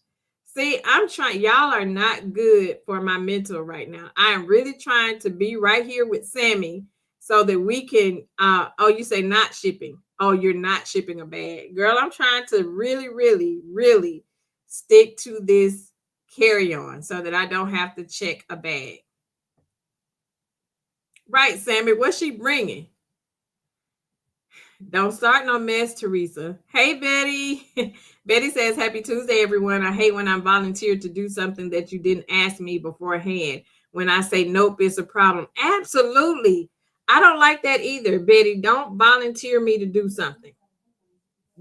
See, I'm trying. Y'all are not good for my mental right now. I am really trying to be right here with Sammy so that we can, oh, you say not shipping. Oh, you're not shipping a bag. Girl, I'm trying to really, really, really stick to this carry-on so that I don't have to check a bag. Right, Sammy, what's she bringing? Don't start no mess, Teresa. Hey, Betty. Betty says, Happy Tuesday, everyone. I hate when I'm volunteered to do something that you didn't ask me beforehand. When I say nope, it's a problem. Absolutely. I don't like that either, Betty. Don't volunteer me to do something.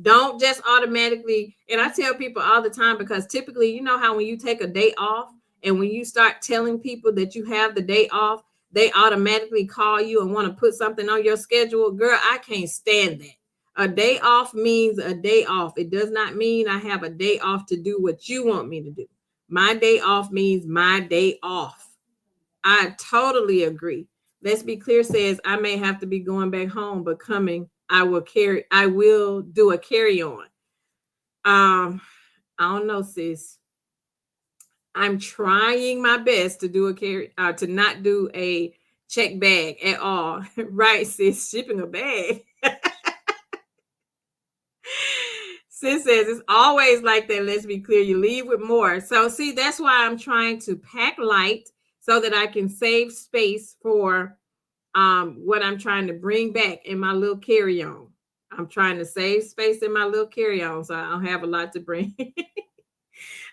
Don't just automatically. And I tell people all the time, because typically, you know how when you take a day off and when you start telling people that you have the day off, they automatically call you and want to put something on your schedule. Girl, I can't stand that. A day off means a day off. It does not mean I have a day off to do what you want me to do. My day off means my day off. I totally agree. Let's Be Clear says I may have to be going back home, but coming, I will do a carry-on. I don't know, sis. I'm trying my best to do to not do a check bag at all. Right, sis, shipping a bag. Sis says it's always like that. Let's be clear. You leave with more. So see, that's why I'm trying to pack light so that I can save space for what I'm trying to bring back in my little carry-on. I'm trying to save space in my little carry-on so I don't have a lot to bring.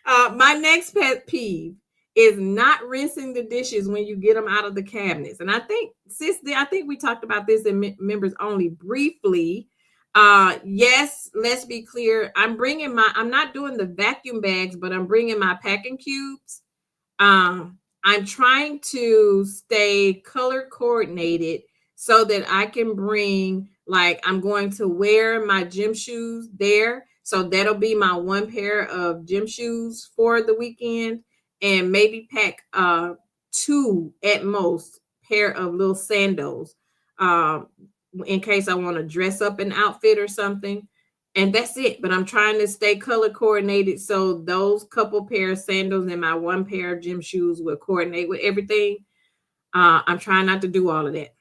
My next pet peeve is not rinsing the dishes when you get them out of the cabinets. And I think, sis, I think we talked about this in members only briefly. Yes, let's be clear. I'm not doing the vacuum bags, but I'm bringing my packing cubes. I'm trying to stay color coordinated so that I can bring, like, I'm going to wear my gym shoes there. So that'll be my one pair of gym shoes for the weekend, and maybe pack 2 at most pair of little sandals in case I want to dress up an outfit or something. And that's it. But I'm trying to stay color coordinated so those couple pair of sandals and my one pair of gym shoes will coordinate with everything. I'm trying not to do all of that.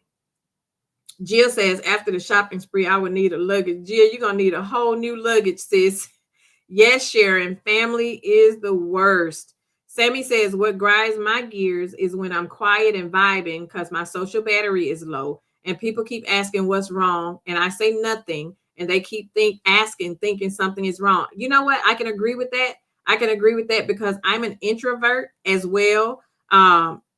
Jill says, after the shopping spree, I would need a luggage. Jill, you're going to need a whole new luggage, sis. Yes, Sharon, family is the worst. Sammy says, what grinds my gears is when I'm quiet and vibing because my social battery is low and people keep asking what's wrong and I say nothing and they keep thinking something is wrong. You know what? I can agree with that. I can agree with that because I'm an introvert as well.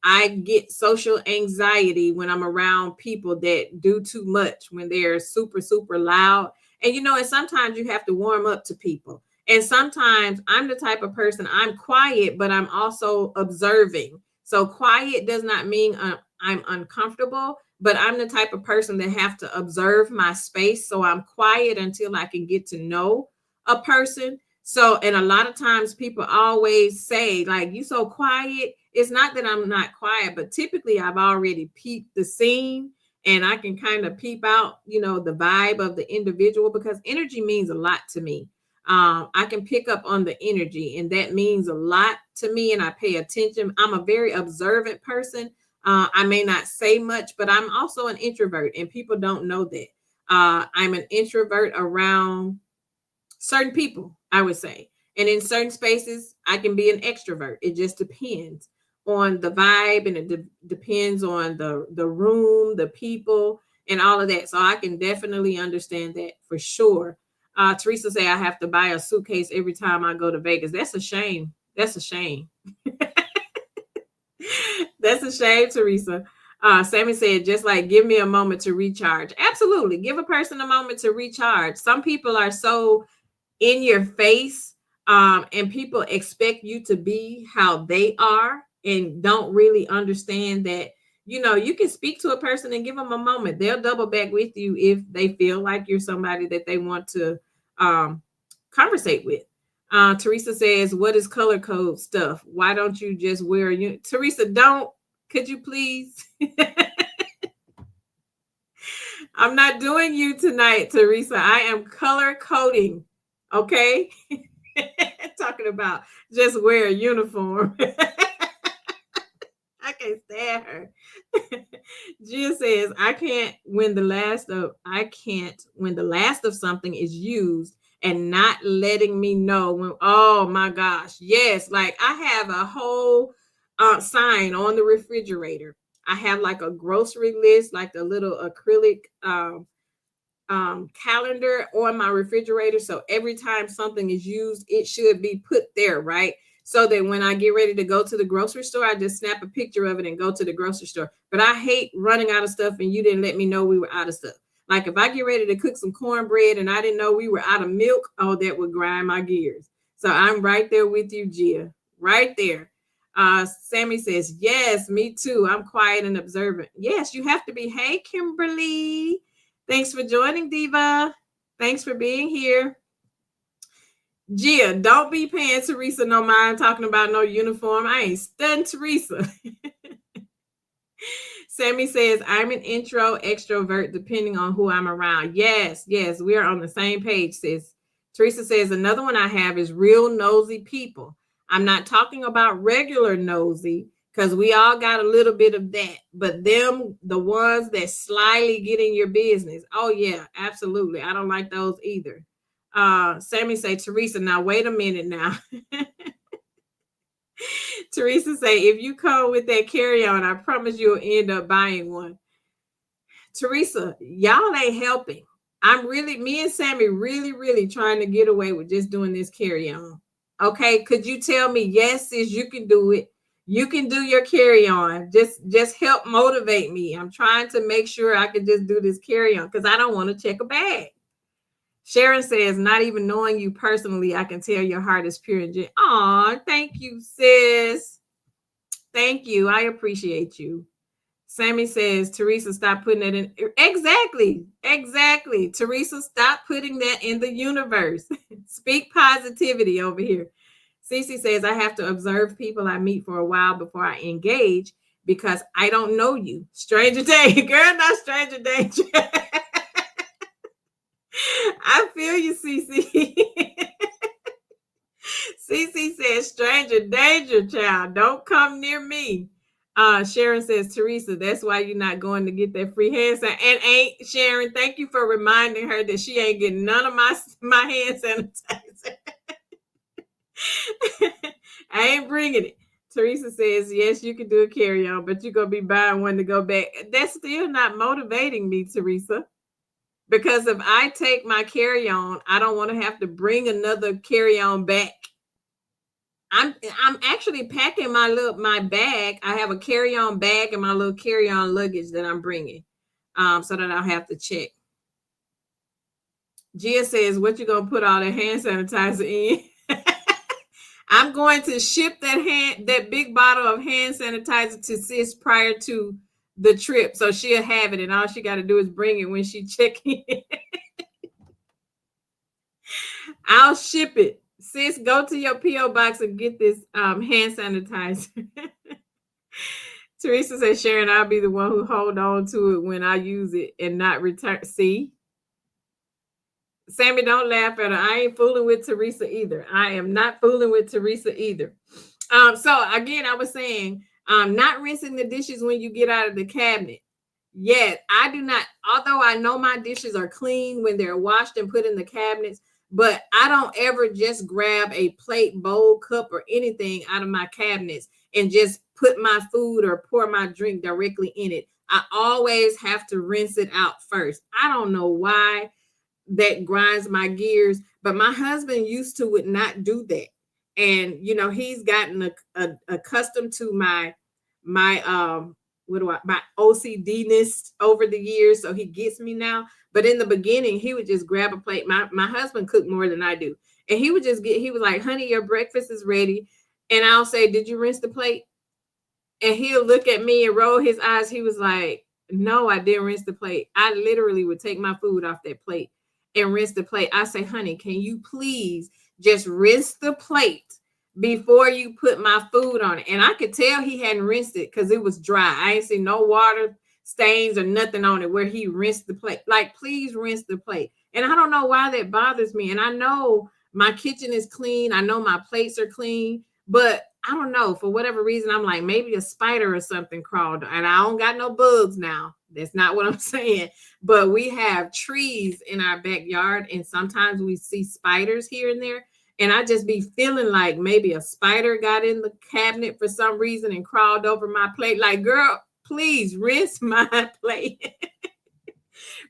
I get social anxiety when I'm around people that do too much, when they're super, super loud. And, and sometimes you have to warm up to people. And sometimes I'm the type of person, I'm quiet, but I'm also observing. So quiet does not mean I'm uncomfortable, but I'm the type of person that have to observe my space. So I'm quiet until I can get to know a person. So, and a lot of times people always say, like, you so quiet. It's not that I'm not quiet, but typically I've already peeped the scene and I can kind of peep out, the vibe of the individual because energy means a lot to me. I can pick up on the energy and that means a lot to me and I pay attention. I'm a very observant person. I may not say much, but I'm also an introvert and people don't know that. I'm an introvert around certain people, I would say. And in certain spaces, I can be an extrovert. It just depends on the vibe and it depends on the room, the people, and all of that. So I can definitely understand that for sure. Teresa say I have to buy a suitcase every time I go to Vegas. That's a shame. That's a shame. That's a shame, Teresa. Sammy said, just like, give me a moment to recharge. Absolutely. Give a person a moment to recharge. Some people are so in your face and people expect you to be how they are and don't really understand that, you can speak to a person and give them a moment. They'll double back with you if they feel like you're somebody that they want to conversate with. Teresa says, what is color code stuff? Why don't you just wear Teresa, could you please? I'm not doing you tonight, Teresa. I am color coding. Okay. Talking about just wear a uniform. I can't stand her. Jill says, I can't when the last of something is used and not letting me know when, oh my gosh, yes, like I have a whole sign on the refrigerator. I have like a grocery list, like a little acrylic calendar on my refrigerator. So every time something is used, it should be put there, right? So that when I get ready to go to the grocery store, I just snap a picture of it and go to the grocery store. But I hate running out of stuff and you didn't let me know we were out of stuff. Like if I get ready to cook some cornbread and I didn't know we were out of milk, oh, that would grind my gears. So I'm right there with you, Gia, right there. Sammy says, yes, me too. I'm quiet and observant. Yes, you have to be. Hey, Kimberly. Thanks for joining, Diva. Thanks for being here. Gia, don't be paying Teresa no mind talking about no uniform. I ain't studying Teresa. Sammy says, I'm an intro extrovert depending on who I'm around. Yes, we are on the same page, sis. Teresa says, another one I have is real nosy people. I'm not talking about regular nosy because we all got a little bit of that. But them, the ones that slyly get in your business. Oh, yeah, absolutely. I don't like those either. Sammy say, Teresa, now wait a minute now. Teresa say, if you come with that carry-on, I promise you'll end up buying one. Teresa, y'all ain't helping. Me and Sammy really trying to get away with just doing this carry-on. Okay, could you tell me, yes, sis, you can do it. You can do your carry-on. Just help motivate me. I'm trying to make sure I can just do this carry-on because I don't want to check a bag. Sharon says, not even knowing you personally, I can tell your heart is pure and genuine. Aw, thank you, sis. Thank you. I appreciate you. Sammy says, Teresa, stop putting that in. Exactly. Teresa, stop putting that in the universe. Speak positivity over here. Cece says, I have to observe people I meet for a while before I engage because I don't know you. Stranger danger. Girl, not stranger danger. I feel you, Cece. Cece says, stranger danger, child. Don't come near me. Sharon says, Teresa, that's why you're not going to get that free hand sanitizer. And ain't Sharon, thank you for reminding her that she ain't getting none of my hand sanitizer. I ain't bringing it. Teresa says, yes, you can do a carry-on, but you're going to be buying one to go back. That's still not motivating me, Teresa. Because if I take my carry-on, I don't want to have to bring another carry-on back. I'm actually packing my bag. I have a carry-on bag and my little carry-on luggage that I'm bringing, so that I'll have to check. Gia says, "What you gonna put all that hand sanitizer in?" I'm going to ship that big bottle of hand sanitizer to sis prior to the trip, so she'll have it, and all she got to do is bring it when she check in. I'll ship it. Sis, go to your P.O. box and get this hand sanitizer. Teresa says, Sharon, I'll be the one who hold on to it when I use it and not return. See? Sammy, don't laugh at her. I ain't fooling with Teresa either. I am not fooling with Teresa either. So again, I was saying, not rinsing the dishes when you get out of the cabinet. Yet, I do not, although I know my dishes are clean when they're washed and put in the cabinets, but I don't ever just grab a plate, bowl, cup, or anything out of my cabinets and just put my food or pour my drink directly in it. I always have to rinse it out first. I don't know why that grinds my gears, but my husband would not do that. And, he's gotten accustomed to my OCD-ness over the years. So he gets me now. But in the beginning, he would just grab a plate. My husband cooked more than I do. And he was like, honey, your breakfast is ready. And I'll say, did you rinse the plate? And he'll look at me and roll his eyes. He was like, no, I didn't rinse the plate. I literally would take my food off that plate and rinse the plate. I say, honey, can you please just rinse the plate before you put my food on it? And I could tell he hadn't rinsed it because it was dry. I ain't seen no water stains or nothing on it where he rinsed the plate. Like, please rinse the plate. And I don't know why that bothers me. And I know my kitchen is clean. I know my plates are clean. But I don't know, for whatever reason, I'm like, maybe a spider or something crawled, and I don't got no bugs now. That's not what I'm saying. But we have trees in our backyard, and sometimes we see spiders here and there. And I just be feeling like maybe a spider got in the cabinet for some reason and crawled over my plate. Like, girl, please rinse my plate.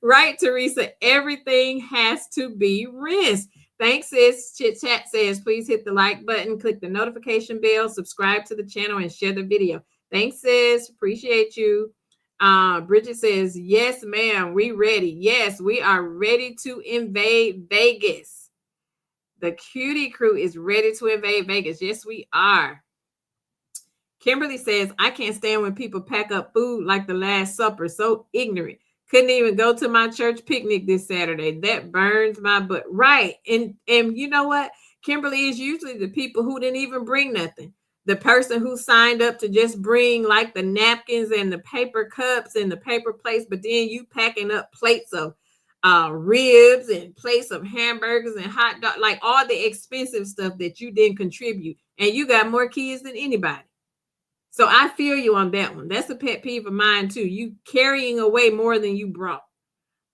Right, Teresa? Everything has to be rinsed. Thanks, sis. Chit Chat says, please hit the like button, click the notification bell, subscribe to the channel, and share the video. Thanks, sis. Appreciate you. Bridget says, yes, ma'am. We ready. Yes, we are ready to invade Vegas. The Cutie Crew is ready to invade Vegas. Yes, we are. Kimberly says, I can't stand when people pack up food like the Last Supper. So ignorant. Couldn't even go to my church picnic this Saturday. That burns my butt. Right. And you know what? Kimberly is usually the people who didn't even bring nothing. The person who signed up to just bring like the napkins and the paper cups and the paper plates, but then you packing up plates of ribs and plates of hamburgers and hot dog, like all the expensive stuff that you didn't contribute. And you got more kids than anybody. So I feel you on that one. That's a pet peeve of mine too. You carrying away more than you brought.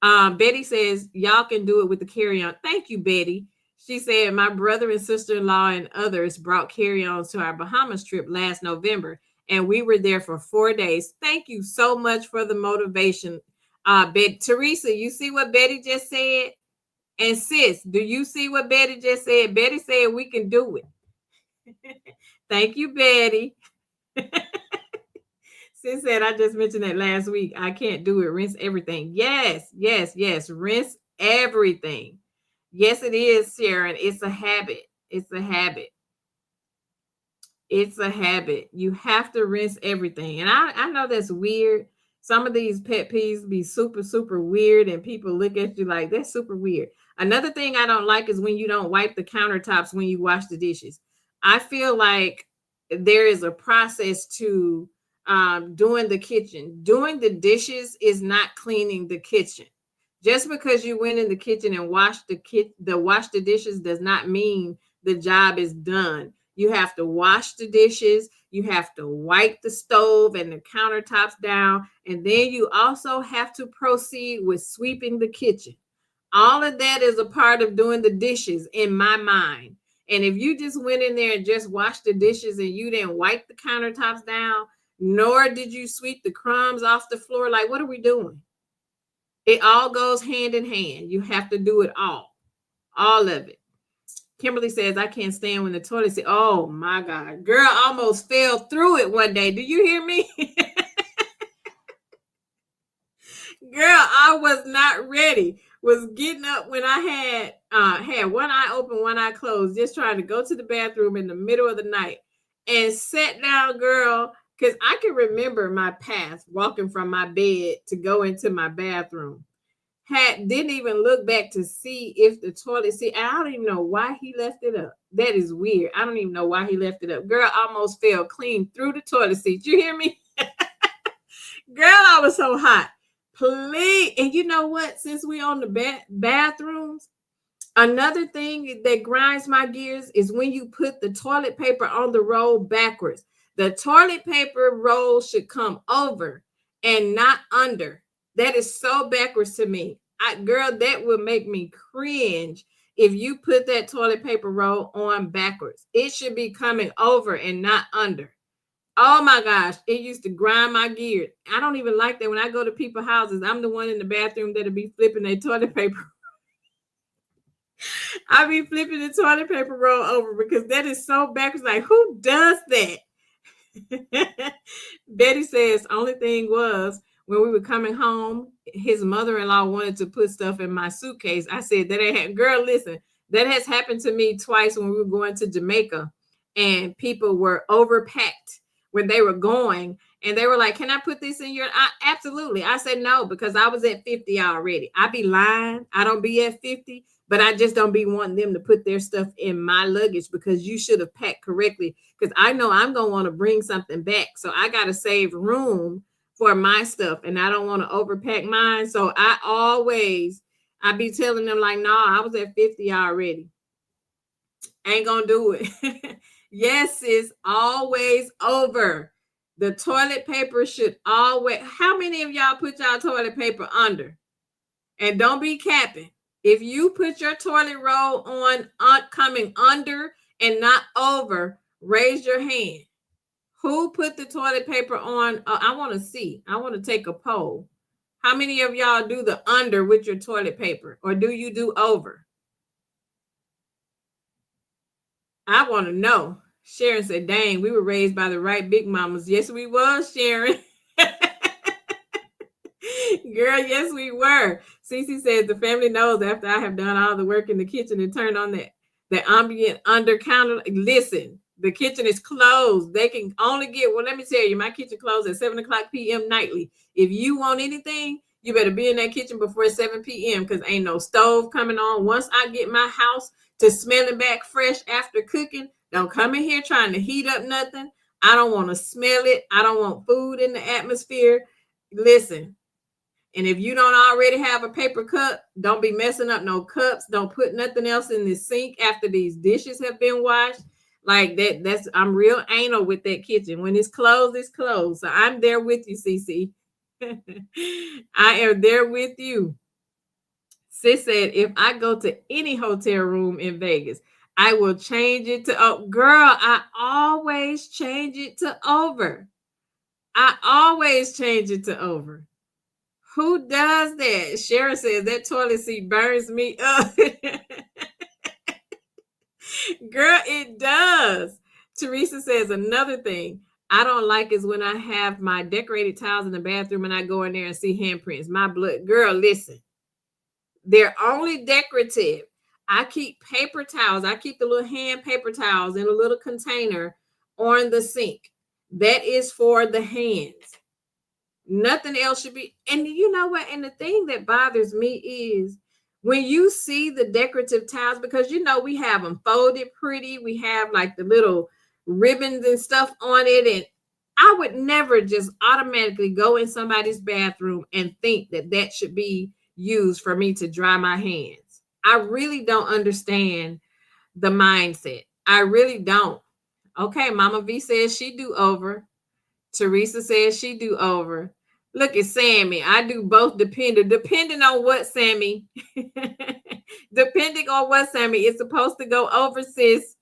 Betty says, y'all can do it with the carry-on. Thank you, Betty. She said, my brother and sister-in-law and others brought carry-ons to our Bahamas trip last November, and we were there for 4 days. Thank you so much for the motivation. Teresa, you see what Betty just said? And sis, do you see what Betty just said? Betty said we can do it. Thank you, Betty. Sis said, I just mentioned that last week. I can't do it. Rinse everything. Yes, yes, yes. Rinse everything. Yes, it is, Sharon. It's a habit. It's a habit. It's a habit. You have to rinse everything. And I know that's weird. Some of these pet peeves be super, super weird, and people look at you like, that's super weird. Another thing I don't like is when you don't wipe the countertops when you wash the dishes. I feel like there is a process to doing the kitchen. Doing the dishes is not cleaning the kitchen. Just because you went in the kitchen and washed wash the dishes does not mean the job is done. You have to wash the dishes. You have to wipe the stove and the countertops down. And then you also have to proceed with sweeping the kitchen. All of that is a part of doing the dishes in my mind. And if you just went in there and just washed the dishes and you didn't wipe the countertops down, nor did you sweep the crumbs off the floor, like, what are we doing? It all goes hand in hand. You have to do it all of it. Kimberly says, I can't stand when the toilet seat. Oh my God. Girl almost fell through it one day. Do you hear me? Girl, I was not ready. Was getting up when I had one eye open, one eye closed, just trying to go to the bathroom in the middle of the night and sat down, girl, because I can remember my path walking from my bed to go into my bathroom. Didn't even look back to see if the toilet seat. I don't even know why he left it up. That is weird. I don't even know why he left it up. Girl almost fell clean through the toilet seat. You hear me? Girl, I was so hot. Please. And you know what? Since we on the bathrooms, another thing that grinds my gears is when you put the toilet paper on the roll backwards. The toilet paper roll should come over and not under. That is so backwards to me. Girl, that would make me cringe if you put that toilet paper roll on backwards. It should be coming over and not under. Oh my gosh, it used to grind my gears. I don't even like that when I go to people's houses. I'm the one in the bathroom that'll be flipping their toilet paper. I be flipping the toilet paper roll over because that is so backwards. Like, who does that? Betty says, only thing was, when we were coming home, his mother-in-law wanted to put stuff in my suitcase. I said, that ain't girl, listen, that has happened to me twice when we were going to Jamaica and people were overpacked when they were going. And they were like, can I put this in your? Absolutely. I said no, because I was at 50 already. I be lying. I don't be at 50, but I just don't be wanting them to put their stuff in my luggage because you should have packed correctly. Because I know I'm going to want to bring something back. So I got to save room for my stuff, and I don't want to overpack mine. So I be telling them like, no, I was at 50 already. Ain't gonna do it. Yes, it's always over. The toilet paper should always. How many of y'all put y'all toilet paper under? And don't be capping. If you put your toilet roll on coming under and not over, raise your hand. Who put the toilet paper on? I want to see. I want to take a poll. How many of y'all do the under with your toilet paper, or do you do over? I want to know. Sharon said, dang, we were raised by the right big mamas. Yes, we was, Sharon. Girl, yes, we were. Cece says the family knows after I have done all the work in the kitchen and turned on the ambient under counter. Listen, the kitchen is closed. They can only get, well, let me tell you, my kitchen closed at 7 o'clock p.m. nightly. If you want anything, you better be in that kitchen before 7 p.m. because ain't no stove coming on. Once I get my house to smelling back fresh after cooking, don't come in here trying to heat up nothing. I don't want to smell it. I don't want food in the atmosphere. Listen, and if you don't already have a paper cup, don't be messing up no cups. Don't put nothing else in the sink after these dishes have been washed. Like that, I'm real anal with that kitchen. When it's closed, it's closed. So I'm there with you, CC. I am there with you. Sis said, if I go to any hotel room in Vegas, I will change it to, oh, girl, I always change it to over. I always change it to over. Who does that? Sharon says that toilet seat burns me up. Girl, it does. Teresa says another thing I don't like is when I have my decorated tiles in the bathroom and I go in there and see handprints. My blood. Girl, listen. They're only decorative. I keep paper towels. I keep the little hand paper towels in a little container on the sink. That is for the hands. Nothing else should be. And you know what? And the thing that bothers me is when you see the decorative tiles, because you know we have them folded pretty. We have like the little ribbons and stuff on it. And I would never just automatically go in somebody's bathroom and think that that should be used for me to dry my hands. I really don't understand the mindset. I really don't. Okay, Mama V says she do over. Teresa says she do over. Look at Sammy. I do both depending on what, Sammy. Depending on what, Sammy. It's supposed to go over, sis.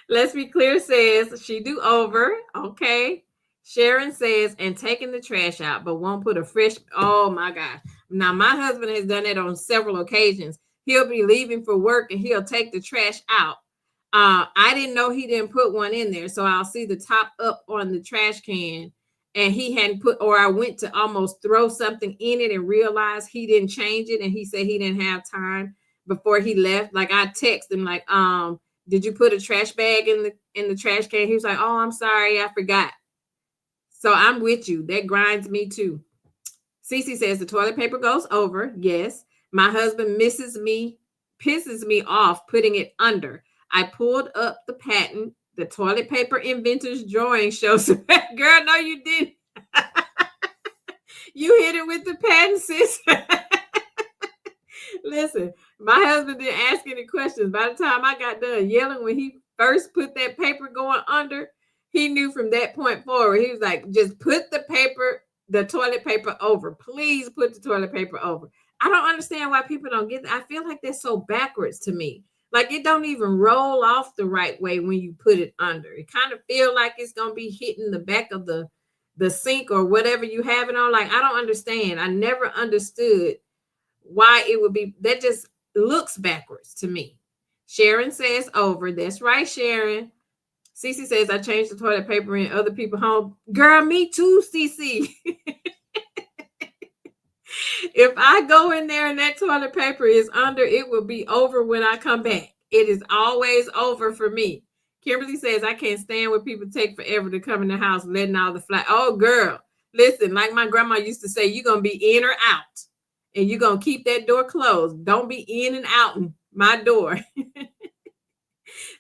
Let's be clear says she do over. Okay. Sharon says, and taking the trash out, but won't put a fresh. Oh my gosh. Now, my husband has done it on several occasions. He'll be leaving for work and he'll take the trash out. I didn't know he didn't put one in there. So I'll see the top up on the trash can and he hadn't put, or I went to almost throw something in it and realized he didn't change it. And he said he didn't have time before he left. Like I text him like, did you put a trash bag in the trash can? He was like, oh, I'm sorry, I forgot. So I'm with you. That grinds me too. Cece says the toilet paper goes over. Yes. My husband pisses me off putting it under. I pulled up the patent. The toilet paper inventors drawing shows. Girl, no, you didn't. You hit it with the patent, sis. Listen, my husband didn't ask any questions. By the time I got done yelling when he first put that paper going under, he knew from that point forward. He was like, just put the toilet paper over. Please put the toilet paper over. I don't understand why people don't get that. I feel like they're so backwards to me. Like it don't even roll off the right way when you put it under. It kind of feel like it's going to be hitting the back of the sink or whatever you have it on. Like, I don't understand. I never understood why it would be. That just looks backwards to me. Sharon says over. That's right, Sharon. Cece says I changed the toilet paper in other people's home. Girl, me too, Cece. If I go in there and that toilet paper is under, it will be over when I come back. It is always over for me. Kimberly says I can't stand when people take forever to come in the house, letting all the fly. Oh, girl, listen, like my grandma used to say, you're going to be in or out. And you're going to keep that door closed. Don't be in and out my door.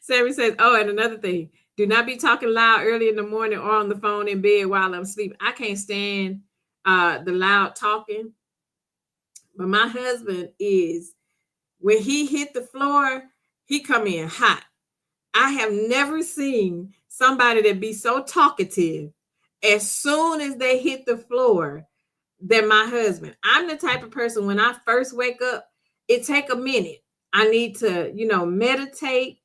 Sammy says, oh, and another thing. Do not be talking loud early in the morning or on the phone in bed while I'm sleeping. I can't stand the loud talking. But my husband is, when he hit the floor, he come in hot. I have never seen somebody that be so talkative as soon as they hit the floor than my husband. I'm the type of person when I first wake up, it take a minute. I need to, meditate.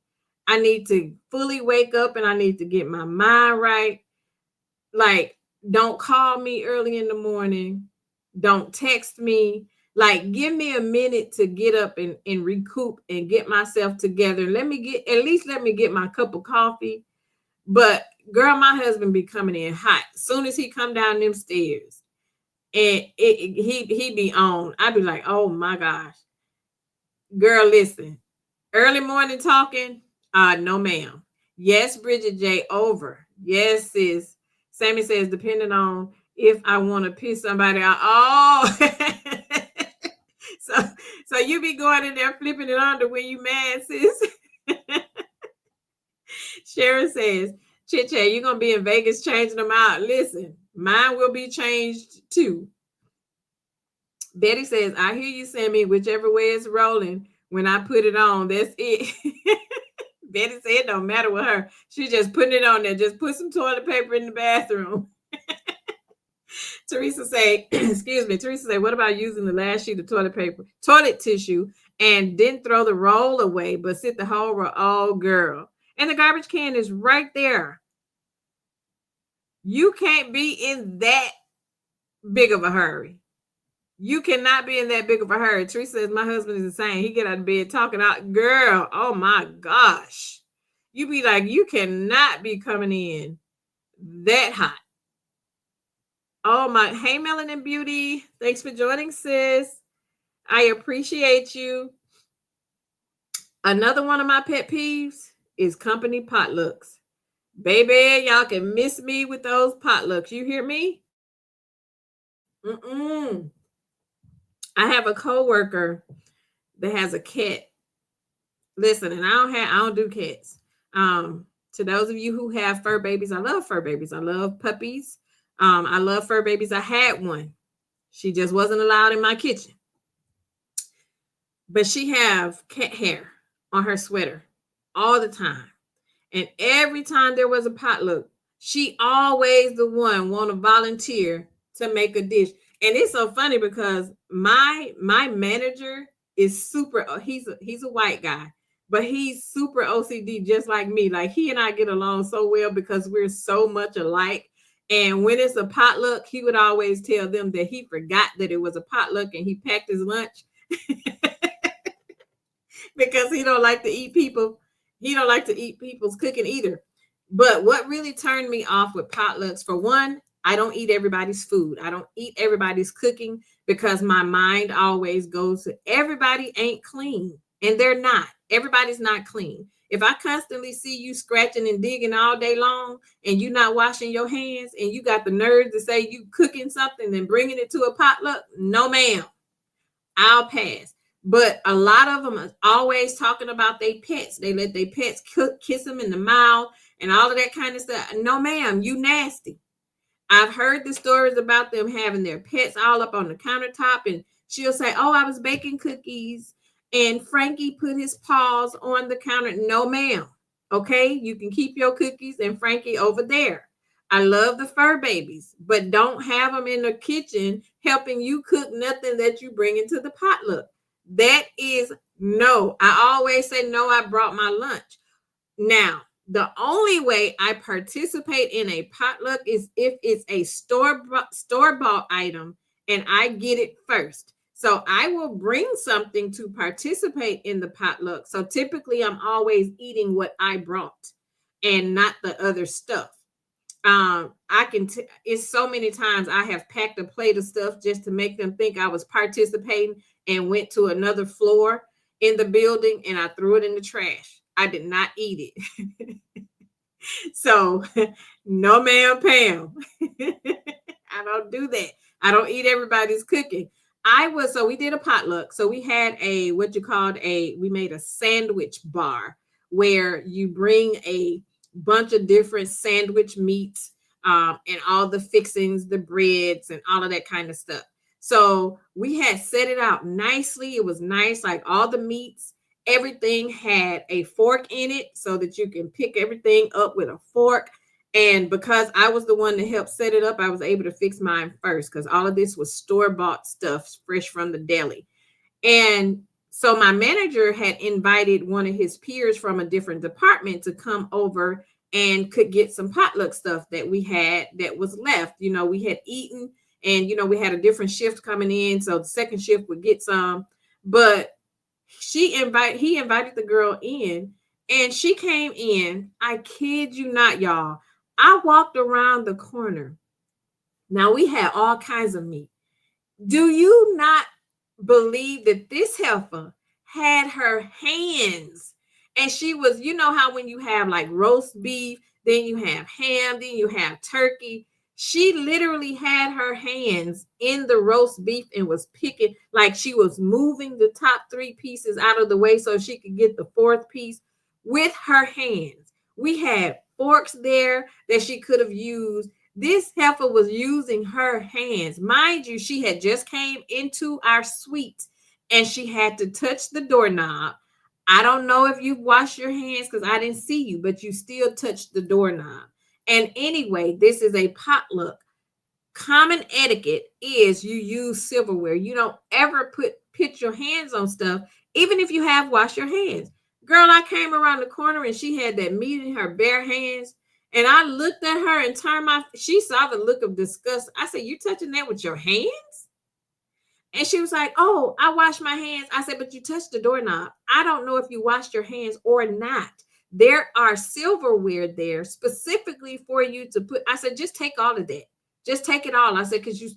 I need to fully wake up and I need to get my mind right. Like, don't call me early in the morning. Don't text me. Like, give me a minute to get up and recoup and get myself together. Let me get my cup of coffee. But girl, my husband be coming in hot. As soon as he come down them stairs, and he be on. I be like, oh my gosh. Girl, listen. Early morning talking, no ma'am. Yes, Bridget J. Over. Yes, sis. Sammy says, depending on if I want to piss somebody out. Oh, so you be going in there flipping it under when you mad, sis. Sharon says, Chit Chat, you're gonna be in Vegas changing them out. Listen, mine will be changed too. Betty says, I hear you, Sammy. Whichever way it's rolling, when I put it on, that's it. Betty said it don't matter with her. She's just putting it on there. Just put some toilet paper in the bathroom. Teresa say, excuse me. Teresa say, what about using the last sheet of toilet tissue, and didn't throw the roll away, but sit the whole roll? Oh, girl. And the garbage can is right there. You can't be in that big of a hurry. You cannot be in that big of a hurry. Teresa says, my husband is the same. He get out of bed talking out. Girl, oh my gosh. You be like, you cannot be coming in that hot. Oh my, hey, Melanin Beauty. Thanks for joining, sis. I appreciate you. Another one of my pet peeves is company potlucks. Baby, y'all can miss me with those potlucks. You hear me? I have a coworker that has a cat. Listen, and I don't do cats. To those of you who have fur babies, I love fur babies. I love puppies. I love fur babies. I had one. She just wasn't allowed in my kitchen. But she have cat hair on her sweater all the time. And every time there was a potluck, she always the one want to volunteer to make a dish. And it's so funny because my manager is super, he's a white guy, but he's super OCD just like me. Like, he and I get along so well because we're so much alike. And when it's a potluck, he would always tell them that he forgot that it was a potluck and he packed his lunch because he don't like to eat people. He don't like to eat people's cooking either. But what really turned me off with potlucks, for one, I don't eat everybody's food. I don't eat everybody's cooking because my mind always goes to everybody ain't clean. And they're not. Everybody's not clean. If I constantly see you scratching and digging all day long and you not washing your hands and you got the nerve to say you cooking something and bringing it to a potluck, no ma'am, I'll pass. But a lot of them are always talking about their pets. They let their pets kiss them in the mouth and all of that kind of stuff. No ma'am, you nasty. I've heard the stories about them having their pets all up on the countertop, and she'll say, oh, I was baking cookies and Frankie put his paws on the counter. No, ma'am. Okay, you can keep your cookies and Frankie over there. I love the fur babies, but don't have them in the kitchen helping you cook nothing that you bring into the potluck. That is no. I always say no, I brought my lunch. Now, the only way I participate in a potluck is if it's a store-bought item and I get it first. So I will bring something to participate in the potluck. So typically I'm always eating what I brought and not the other stuff. It's so many times I have packed a plate of stuff just to make them think I was participating and went to another floor in the building and I threw it in the trash. I did not eat it. So, no, ma'am, Pam. I don't do that. I don't eat everybody's cooking. So we did a potluck. So we had we made a sandwich bar where you bring a bunch of different sandwich meats and all the fixings, the breads and all of that kind of stuff. So we had set it out nicely. It was nice, like all the meats Everything had a fork in it so that you can pick everything up with a fork. And because I was the one that helped set it up, I was able to fix mine first because all of this was store-bought stuff fresh from the deli. And so my manager had invited one of his peers from a different department to come over and could get some potluck stuff that we had that was left. We had eaten, and we had a different shift coming in, so the second shift would get some. But he invited the girl in, and she came in. I kid you not, y'all. I walked around the corner. Now we had all kinds of meat. Do you not believe that this heifer had her hands? And she was, how when you have like roast beef, then you have ham, then you have turkey. She literally had her hands in the roast beef and was picking, like she was moving the top three pieces out of the way so she could get the fourth piece with her hands. We had forks there that she could have used. This heifer was using her hands. Mind you, she had just came into our suite and she had to touch the doorknob. I don't know if you washed your hands because I didn't see you, but you still touched the doorknob. And anyway, this is a potluck. Common etiquette is you use silverware. You don't ever put your hands on stuff, even if you have washed your hands. Girl, I came around the corner and she had that meat in her bare hands. And I looked at her and she saw the look of disgust. I said, "You touching that with your hands?" And she was like, "Oh, I washed my hands." I said, "But you touched the doorknob. I don't know if you washed your hands or not. There are silverware there specifically for you to put." I said, "Just take all of that. Just take it all." I said, "Because you've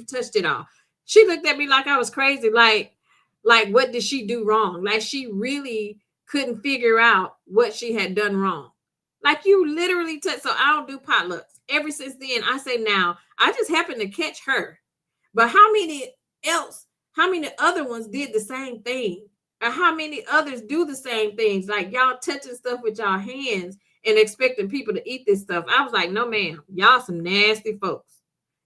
touched it all." She looked at me like I was crazy. Like what did she do wrong? Like she really couldn't figure out what she had done wrong. Like you literally touched. So I don't do potlucks. Ever since then, I say now, I just happened to catch her. But how many other ones did the same thing? Or how many others do the same things? Like y'all touching stuff with y'all hands and expecting people to eat this stuff. I was like, "No, ma'am, y'all some nasty folks."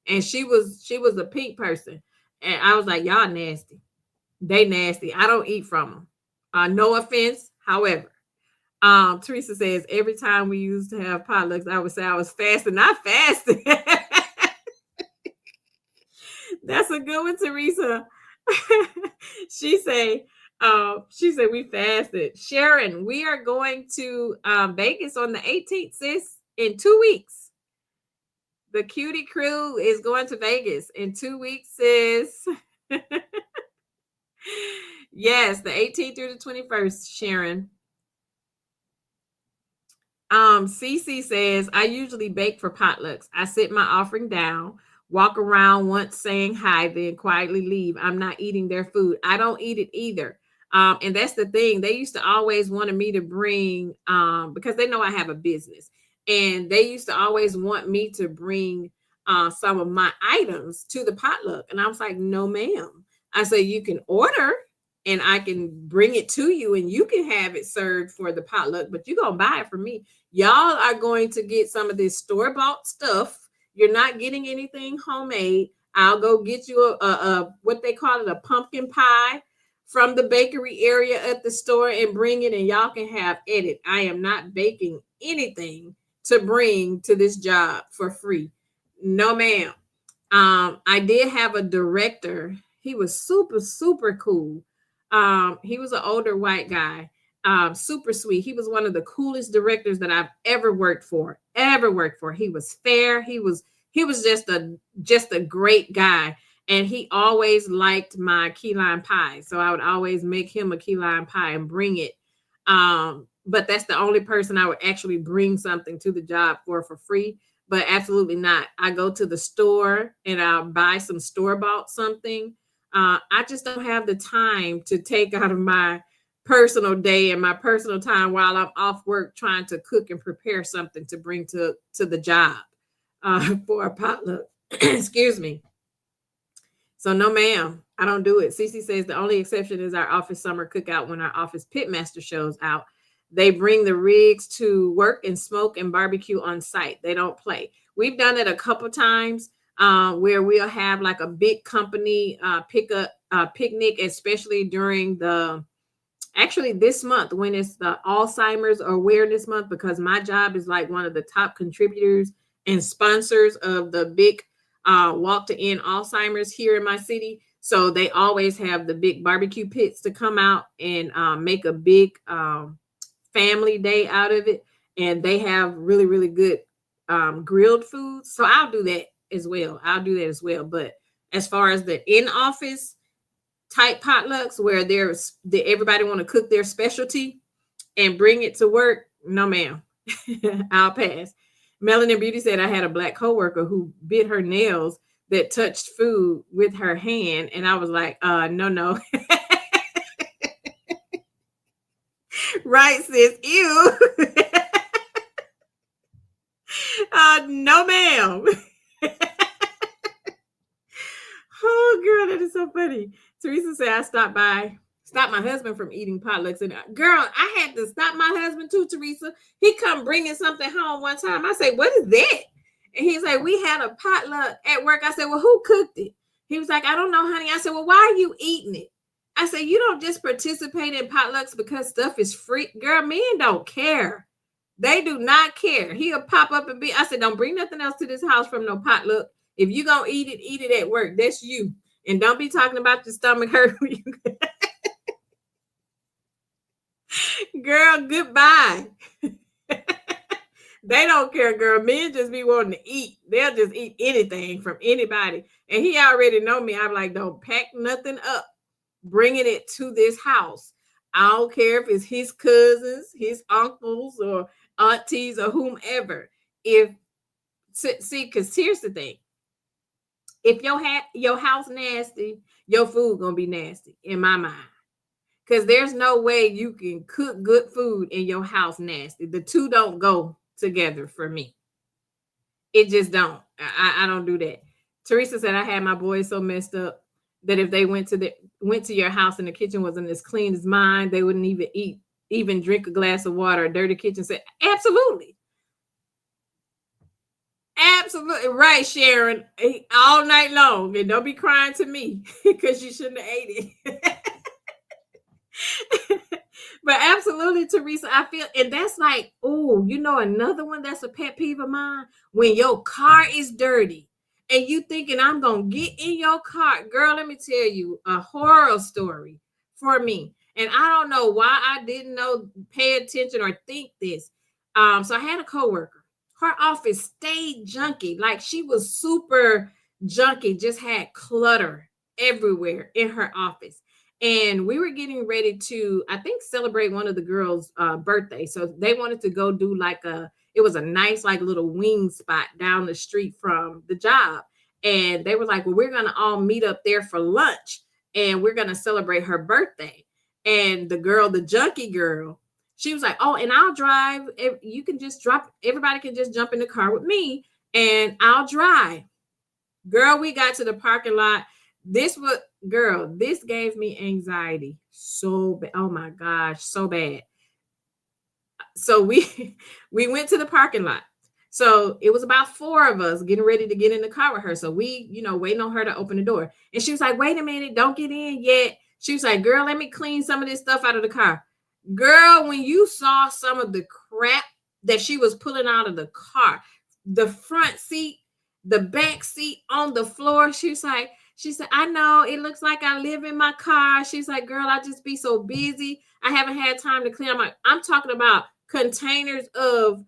And she was a pink person. And I was like, "Y'all nasty. They nasty. I don't eat from them." No offense. However, Teresa says every time we used to have potlucks, I would say I was fasting. Not fasting. That's a good one, Teresa. she say, she said we fasted. Sharon, we are going to Vegas on the 18th, sis, in 2 weeks. The cutie crew is going to Vegas in 2 weeks, sis. Yes, the 18th through the 21st, Sharon. Cece says, I usually bake for potlucks. I sit my offering down, walk around once saying hi, then quietly leave. I'm not eating their food. I don't eat it either. And that's the thing. They used to always wanted me to bring, because they know I have a business, and they used to always want me to bring some of my items to the potluck. And I was like, "No, ma'am." I said, "You can order and I can bring it to you and you can have it served for the potluck, but you're going to buy it from me. Y'all are going to get some of this store-bought stuff. You're not getting anything homemade. I'll go get you a what they call it, a pumpkin pie from the bakery area at the store and bring it, and y'all can have it. I am not baking anything to bring to this job for free. No, ma'am." I did have a director. He was super, super cool. He was an older white guy, super sweet. He was one of the coolest directors that I've ever worked for. He was fair. He was just a great guy. And he always liked my key lime pie. So I would always make him a key lime pie and bring it. But that's the only person I would actually bring something to the job for free. But absolutely not. I go to the store and I'll buy some store-bought something. I just don't have the time to take out of my personal day and my personal time while I'm off work trying to cook and prepare something to bring to the job for a potluck. Excuse me. So no, ma'am, I don't do it. Cece says the only exception is our office summer cookout when our office pitmaster shows out. They bring the rigs to work and smoke and barbecue on site. They don't play. We've done it a couple times where we'll have like a big company picnic, especially during the actually this month when it's the Alzheimer's Awareness Month, because my job is like one of the top contributors and sponsors of the big walk to end Alzheimer's here in my city. So they always have the big barbecue pits to come out and make a big family day out of it. And they have really, really good grilled foods. So I'll do that as well. I'll do that as well. But as far as the in office type potlucks where everybody want to cook their specialty and bring it to work, no ma'am. I'll pass. Melanin Beauty said I had a black coworker who bit her nails that touched food with her hand, and I was like, no. Right, sis. Ew. No ma'am. Oh girl, that is so funny. Teresa said I stopped my husband from eating potlucks. And girl, I had to stop my husband too, Teresa. He come bringing something home one time. I said, what is that? And he's like, we had a potluck at work. I said, well, who cooked it? He was like, I don't know, honey. I said, well, why are you eating it? I said, you don't just participate in potlucks because stuff is free. Girl, men don't care. They do not care. He'll pop up and be. I said, don't bring nothing else to this house from no potluck. If you gonna eat it at work. That's you. And don't be talking about your stomach hurt. Girl, goodbye. They don't care, girl. Men just be wanting to eat. They'll just eat anything from anybody. And he already know me. I'm like, don't pack nothing up, bringing it to this house. I don't care if it's his cousins, his uncles, or aunties, or whomever. Because here's the thing. If your house nasty, your food gonna be nasty in my mind. Because there's no way you can cook good food in your house nasty. The two don't go together for me. It just don't. I don't do that. Teresa said I had my boys so messed up that if they went to your house and the kitchen wasn't as clean as mine, they wouldn't even drink a glass of water. A dirty kitchen. Said absolutely. Absolutely right, Sharon. All night long. And don't be crying to me because you shouldn't have ate it. But absolutely, Teresa, I feel, and that's like, oh, another one that's a pet peeve of mine. When your car is dirty and you thinking I'm gonna get in your car, girl, let me tell you a horror story for me. And I don't know why I didn't pay attention or think this. So I had a coworker. Her office stayed junky, like she was super junky, just had clutter everywhere in her office. And we were getting ready to, I think, celebrate one of the girls' birthday. So they wanted to go do it was a nice, like little wing spot down the street from the job. And they were like, well, we're going to all meet up there for lunch and we're going to celebrate her birthday. And the junkie girl, she was like, oh, and I'll drive. You can just everybody can just jump in the car with me and I'll drive. Girl, we got to the parking lot. This gave me anxiety so bad. Oh my gosh, so bad. So we went to the parking lot. So it was about 4 of us getting ready to get in the car with her. So we, waiting on her to open the door. And she was like, wait a minute, don't get in yet. She was like, girl, let me clean some of this stuff out of the car. Girl, when you saw some of the crap that she was pulling out of the car, the front seat, the back seat on the floor, she said, I know it looks like I live in my car. She's like, girl, I just be so busy. I haven't had time to clean. I'm talking about containers of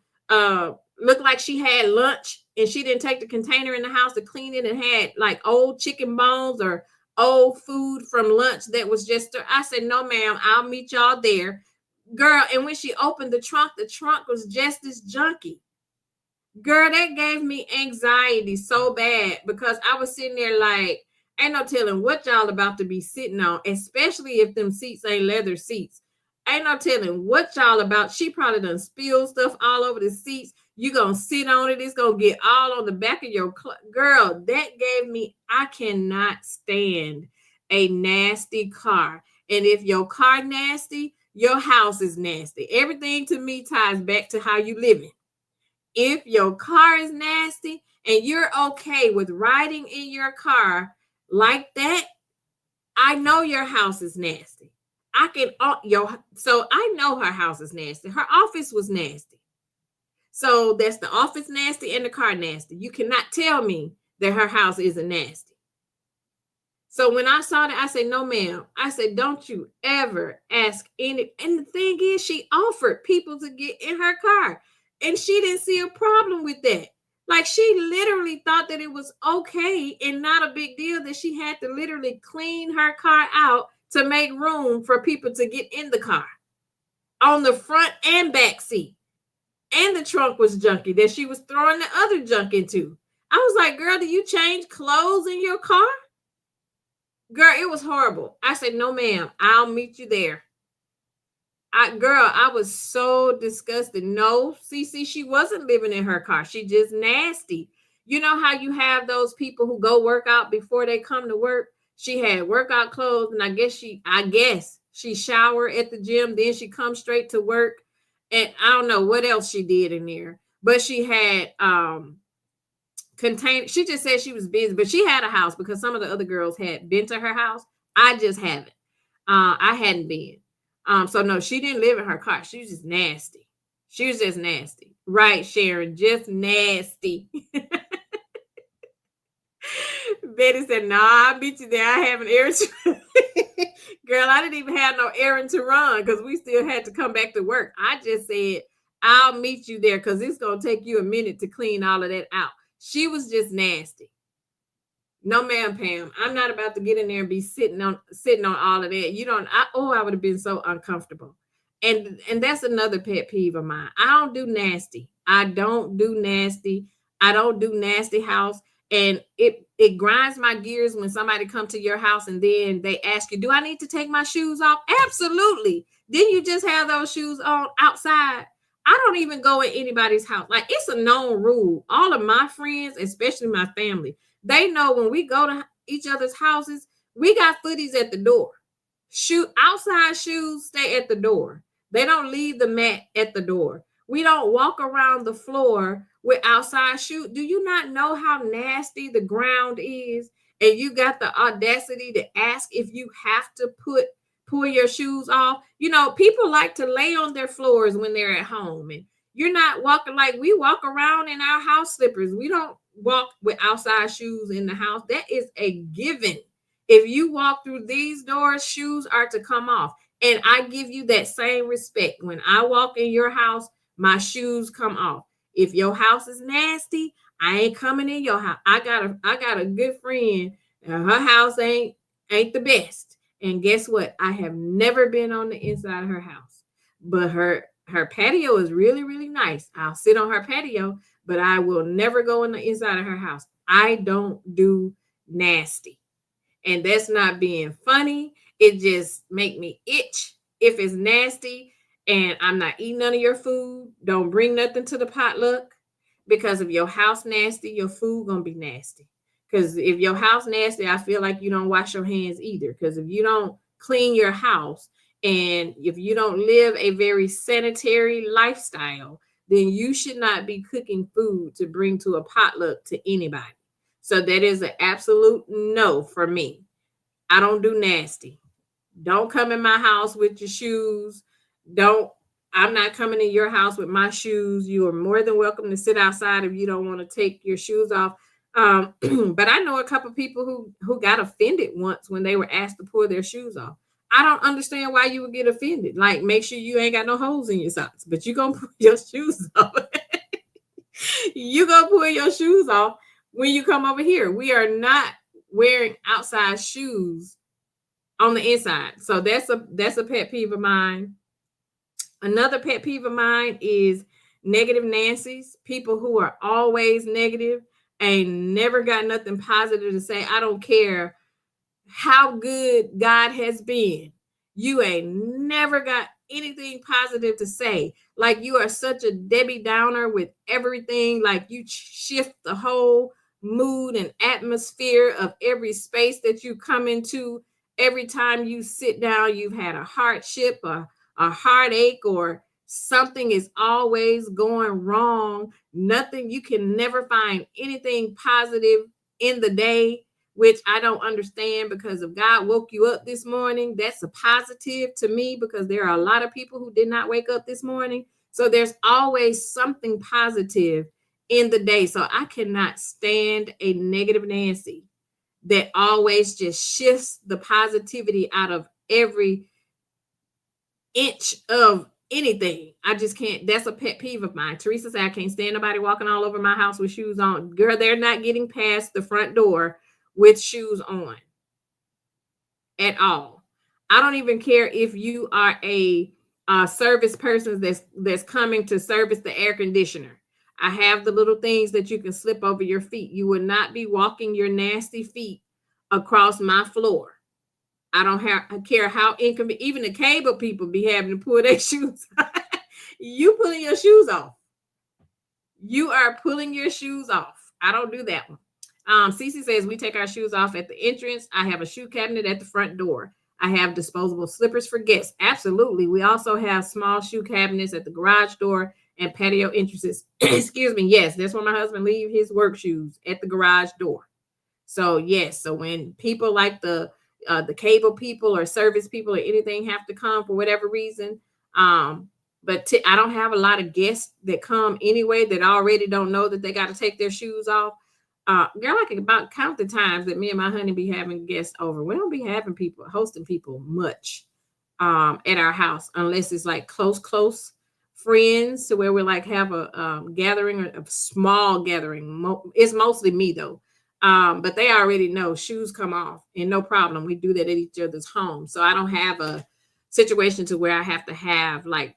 looked like she had lunch and she didn't take the container in the house to clean it and had like old chicken bones or old food from lunch that was just, I said, no, ma'am, I'll meet y'all there. Girl, and when she opened the trunk was just as junky. Girl, that gave me anxiety so bad because I was sitting there like, ain't no telling what y'all about to be sitting on, especially if them seats ain't leather seats. Ain't no telling what y'all about. She probably done spilled stuff all over the seats. You gonna sit on it. It's gonna get all on the back of your girl. That gave me, I cannot stand a nasty car. And if your car nasty, your house is nasty. Everything to me ties back to how you living. If your car is nasty and you're okay with riding in your car like that, I know your house is nasty. I can, so I know her house is nasty. Her office was nasty. So that's the office nasty and the car nasty. You cannot tell me that her house isn't nasty. So when I saw that, I said, no, ma'am. I said, don't you ever ask any. And the thing is, she offered people to get in her car. And she didn't see a problem with that. Like, she literally thought that it was okay and not a big deal that she had to literally clean her car out to make room for people to get in the car on the front and back seat. And the trunk was junky that she was throwing the other junk into. I was like, girl, do you change clothes in your car? Girl, it was horrible. I said, no, ma'am, I'll meet you there. I was so disgusted. No, Cece, she wasn't living in her car. She just nasty. You know how you have those people who go work out before they come to work? She had workout clothes, and I guess she showered at the gym, then she comes straight to work. And I don't know what else she did in there, but she had contained. She just said she was busy, but she had a house because some of the other girls had been to her house. I just haven't. I hadn't been. So no, she didn't live in her car. She was just nasty. She was just nasty. Right, Sharon, just nasty. Betty said, "No, I'll beat you there. I have an errand." Girl, I didn't even have no errand to run because we still had to come back to work. I just said, I'll meet you there because it's going to take you a minute to clean all of that out. She was just nasty. No, ma'am, Pam. I'm not about to get in there and be sitting on all of that. You don't. I would have been so uncomfortable. And that's another pet peeve of mine. I don't do nasty. I don't do nasty. I don't do nasty house. And it grinds my gears when somebody come to your house and then they ask you, do I need to take my shoes off? Absolutely. Didn't you just have those shoes on outside? I don't even go in anybody's house. Like, it's a known rule. All of my friends, especially my family, they know when we go to each other's houses, we got footies at the door. Outside shoes stay at the door. They don't leave the mat at the door. We don't walk around the floor with outside shoes. Do you not know how nasty the ground is? And you got the audacity to ask if you have to pull your shoes off. You know, people like to lay on their floors when they're at home, and you're not walking like we walk around in our house slippers. We don't walk with outside shoes in the house. That is a given. If you walk through these doors, shoes are to come off. And I give you that same respect. When I walk in your house, my shoes come off. If your house is nasty, I ain't coming in your house. I got a good friend. Her house ain't the best. And guess what? I have never been on the inside of her house. But her patio is really, really nice. I'll sit on her patio, but I will never go in the inside of her house. I don't do nasty. And that's not being funny. It just make me itch if it's nasty. And I'm not eating none of your food. Don't bring nothing to the potluck, because if your house nasty, your food gonna be nasty. Because if your house nasty, I feel like you don't wash your hands either. Because if you don't clean your house and if you don't live a very sanitary lifestyle, then you should not be cooking food to bring to a potluck to anybody. So that is an absolute no for me. I don't do nasty. Don't come in my house with your shoes. I'm not coming in your house with my shoes. You are more than welcome to sit outside if you don't want to take your shoes off. But I know a couple of people who got offended once when they were asked to pull their shoes off. I don't understand why you would get offended. Like, make sure you ain't got no holes in your socks, but you gonna pull your shoes off. You gonna pull your shoes off when you come over here. We are not wearing outside shoes on the inside. So that's a pet peeve of mine. Another pet peeve of mine is negative Nancy's, people who are always negative and never got nothing positive to say. I don't care how good God has been. You ain't never got anything positive to say. Like, you are such a Debbie Downer with everything. Like, you shift the whole mood and atmosphere of every space that you come into. Every time you sit down, you've had a hardship, a heartache, or something is always going wrong. Nothing, you can never find anything positive in the day. which I don't understand, because if God woke you up this morning, that's a positive to me, because there are a lot of people who did not wake up this morning. So there's always something positive in the day. So I cannot stand a negative Nancy that always just shifts the positivity out of every inch of anything. I just can't. That's a pet peeve of mine. Teresa said, I can't stand nobody walking all over my house with shoes on. Girl, they're not getting past the front door with shoes on at all. I don't even care if you are a service person that's coming to service the air conditioner. I have the little things that you can slip over your feet. You would not be walking your nasty feet across my floor. I care how inconvenient. Even the cable people be having to pull their shoes. You pulling your shoes off. You are pulling your shoes off. I don't do that one. Cece says we take our shoes off at the entrance. I have a shoe cabinet at the front door. I have disposable slippers for guests. Absolutely. We also have small shoe cabinets at the garage door and patio entrances. Excuse me. Yes, that's where my husband leave his work shoes, at the garage door. So yes. So when people like the cable people or service people or anything have to come for whatever reason, but I don't have a lot of guests that come anyway that already don't know that they got to take their shoes off. Girl, I can about count the times that me and my honey be having guests over. We don't be having people, hosting people much at our house, unless it's like close friends, to where we like have a gathering, a small gathering. It's mostly me though. But they already know shoes come off and no problem. We do that at each other's home. So I don't have a situation to where I have to have like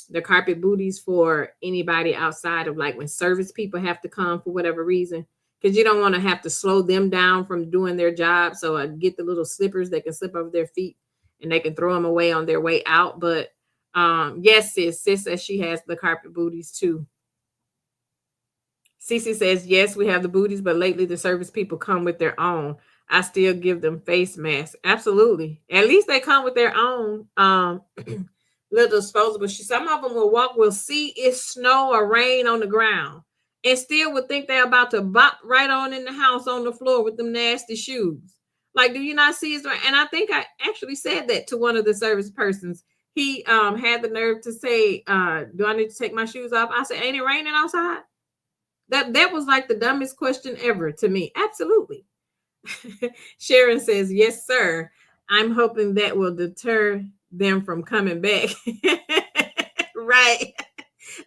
the carpet booties for anybody outside of like when service people have to come for whatever reason, because you don't want to have to slow them down from doing their job. So I get the little slippers that can slip over their feet and they can throw them away on their way out. But yes, sis says she has the carpet booties too. Cece says, yes, we have the booties, but lately the service people come with their own. I still give them face masks. Absolutely. At least they come with their own little disposable. Some of them will see it snow or rain on the ground and still would think they're about to bop right on in the house on the floor with them nasty shoes. Like, do you not see it? And I think I actually said that to one of the service persons. He had the nerve to say, do I need to take my shoes off? I said, ain't it raining outside? That was like the dumbest question ever to me. Absolutely. Sharon says, yes, sir. I'm hoping that will deter them from coming back. Right.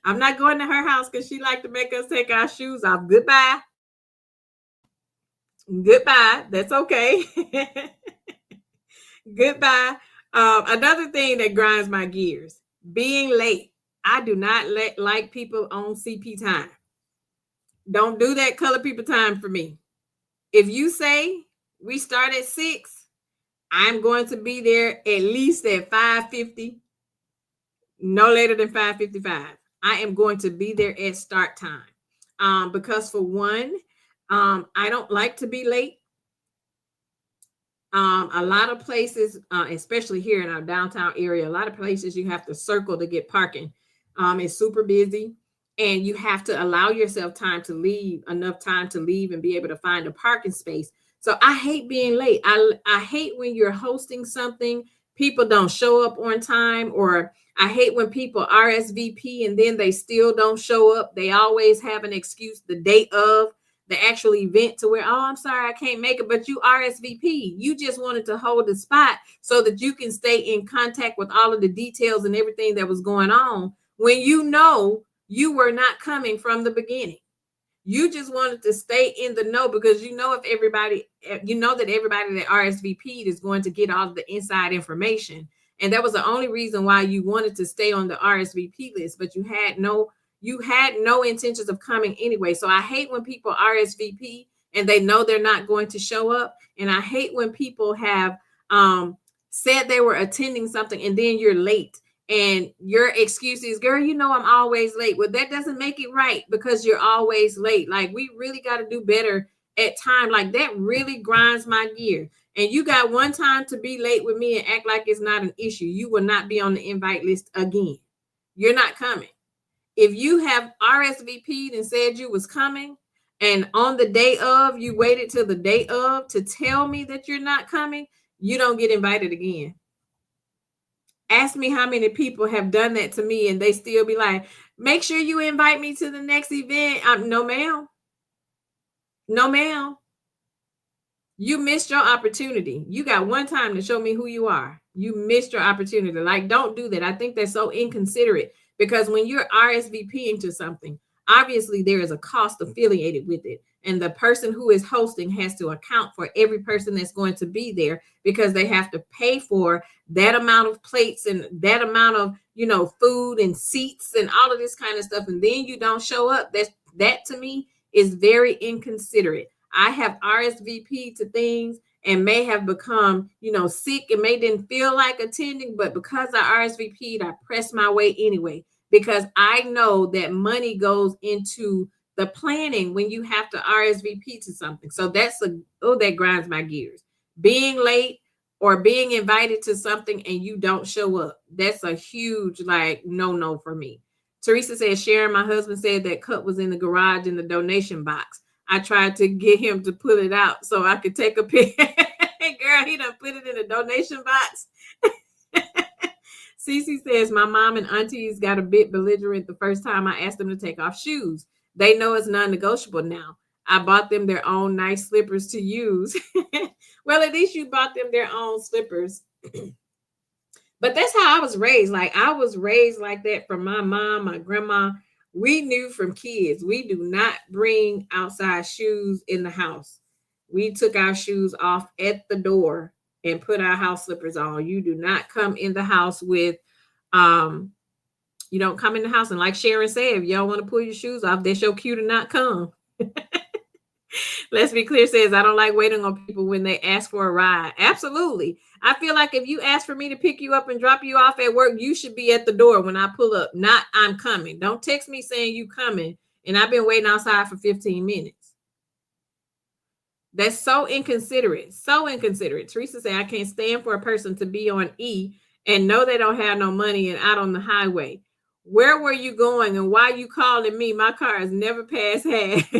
I'm not going to her house because she like to make us take our shoes off. Goodbye. That's okay. Goodbye. Another thing that grinds my gears, being late. I do not like people on CP time. Don't do that color people time for me. If you say we start at 6, I'm going to be there at least at 5:50, no later than 5:55. I am going to be there at start time. Because for one, I don't like to be late. A lot of places, especially here in our downtown area, a lot of places you have to circle to get parking. It's super busy. And you have to allow yourself enough time to leave and be able to find a parking space. So I hate being late. I hate when you're hosting something, people don't show up on time, or I hate when people RSVP and then they still don't show up. They always have an excuse the day of the actual event to where, oh, I'm sorry, I can't make it, but you RSVP. You just wanted to hold the spot so that you can stay in contact with all of the details and everything that was going on when you know you were not coming from the beginning. You just wanted to stay in the know because you know that everybody that RSVP'd is going to get all of the inside information. And that was the only reason why you wanted to stay on the RSVP list, but you had no intentions of coming anyway. So I hate when people RSVP and they know they're not going to show up. And I hate when people have said they were attending something and then you're late. And your excuse is, girl, you know I'm always late. Well, that doesn't make it right because you're always late. Like, we really got to do better at time. Like, that really grinds my gear. And you got one time to be late with me and act like it's not an issue. You will not be on the invite list again. You're not coming. If you have RSVP'd and said you was coming, and on the day of, you waited till the day of to tell me that you're not coming, you don't get invited again. Ask me how many people have done that to me and they still be like, make sure you invite me to the next event. No, ma'am. No, ma'am. You missed your opportunity. You got one time to show me who you are. You missed your opportunity. Like, don't do that. I think that's so inconsiderate, because when you're RSVPing to something, obviously there is a cost affiliated with it. And the person who is hosting has to account for every person that's going to be there, because they have to pay for that amount of plates and that amount of, food and seats and all of this kind of stuff. And then you don't show up. That to me is very inconsiderate. I have RSVP'd to things and may have become, sick and may didn't feel like attending, but because I RSVP'd, I pressed my way anyway, because I know that money goes into the planning when you have to RSVP to something. So that grinds my gears. Being late or being invited to something and you don't show up, that's a huge, no for me. Teresa said, Sharon, my husband said that cup was in the garage in the donation box. I tried to get him to pull it out so I could take a pic. Girl, he done put it in a donation box. Cece says, my mom and aunties got a bit belligerent the first time I asked them to take off shoes. They know it's non-negotiable now. I bought them their own nice slippers to use. Well, at least you bought them their own slippers. But that's how I was raised. Like, I was raised like that from my mom, my grandma. We knew from kids, we do not bring outside shoes in the house. We took our shoes off at the door and put our house slippers on. You do not come in the house with, you don't come in the house. And like Sharon said, if y'all want to pull your shoes off, that's your cue to not come. Let's Be Clear says, I don't like waiting on people when they ask for a ride. Absolutely. I feel like if you ask for me to pick you up and drop you off at work, you should be at the door when I pull up, not I'm coming. Don't text me saying you coming and I've been waiting outside for 15 minutes. That's so inconsiderate. So inconsiderate. Teresa said, I can't stand for a person to be on E and know they don't have no money and out on the highway. Where were you going and why you calling me? My car has never passed half.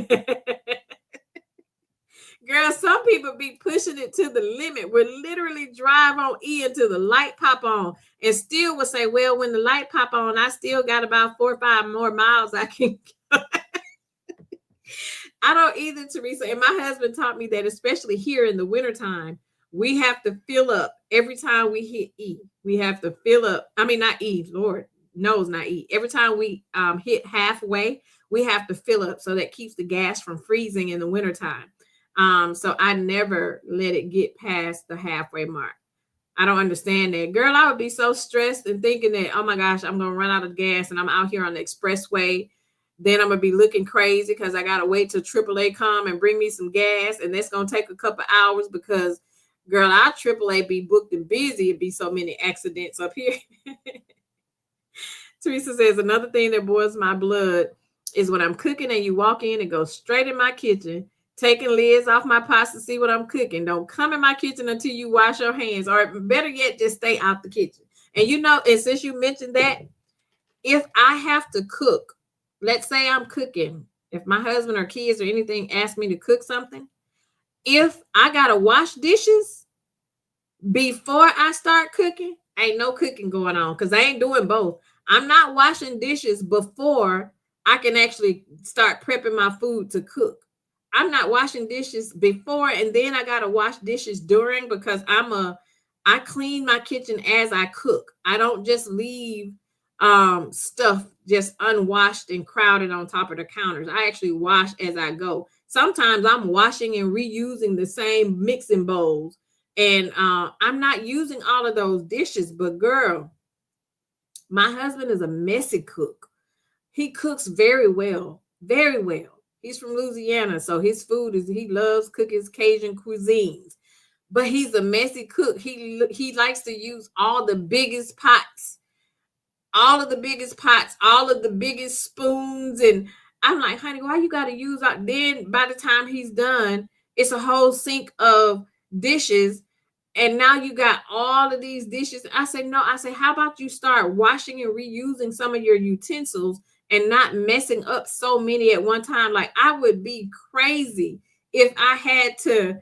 Girl, some people be pushing it to the limit. We'll literally drive on E until the light pop on and still will say, well, when the light pop on, I still got about 4 or 5 more miles I can go. I don't either, Teresa. And my husband taught me that, especially here in the wintertime, we have to fill up every time we hit E. We have to fill up. I mean, not E, Lord knows not E. Every time we hit halfway, we have to fill up. So that keeps the gas from freezing in the wintertime. So I never let it get past the halfway mark. I don't understand that. Girl, I would be so stressed and thinking that, oh my gosh, I'm going to run out of gas and I'm out here on the expressway. Then I'm going to be looking crazy because I got to wait till AAA come and bring me some gas. And that's going to take a couple hours because, girl, our AAA be booked and busy. It'd be so many accidents up here. Teresa says, another thing that boils my blood is when I'm cooking and you walk in and go straight in my kitchen, taking lids off my pots to see what I'm cooking. Don't come in my kitchen until you wash your hands, or better yet, just stay out the kitchen. And and since you mentioned that, if I have to cook, let's say I'm cooking, if my husband or kids or anything ask me to cook something, if I got to wash dishes before I start cooking, ain't no cooking going on because I ain't doing both. I'm not washing dishes before I can actually start prepping my food to cook. I'm not washing dishes before and then I got to wash dishes during, because I clean my kitchen as I cook. I don't just leave stuff just unwashed and crowded on top of the counters. I actually wash as I go. Sometimes I'm washing and reusing the same mixing bowls, and I'm not using all of those dishes. But girl, my husband is a messy cook. He cooks very well, very well. He's from Louisiana, so his food he loves cooking Cajun cuisines, but he's a messy cook. He likes to use all the biggest pots, all of the biggest spoons. And I'm like, honey, why you got to use that? Then by the time he's done, it's a whole sink of dishes. And now you got all of these dishes. I said, no, how about you start washing and reusing some of your utensils and not messing up so many at one time. Like, I would be crazy if I had to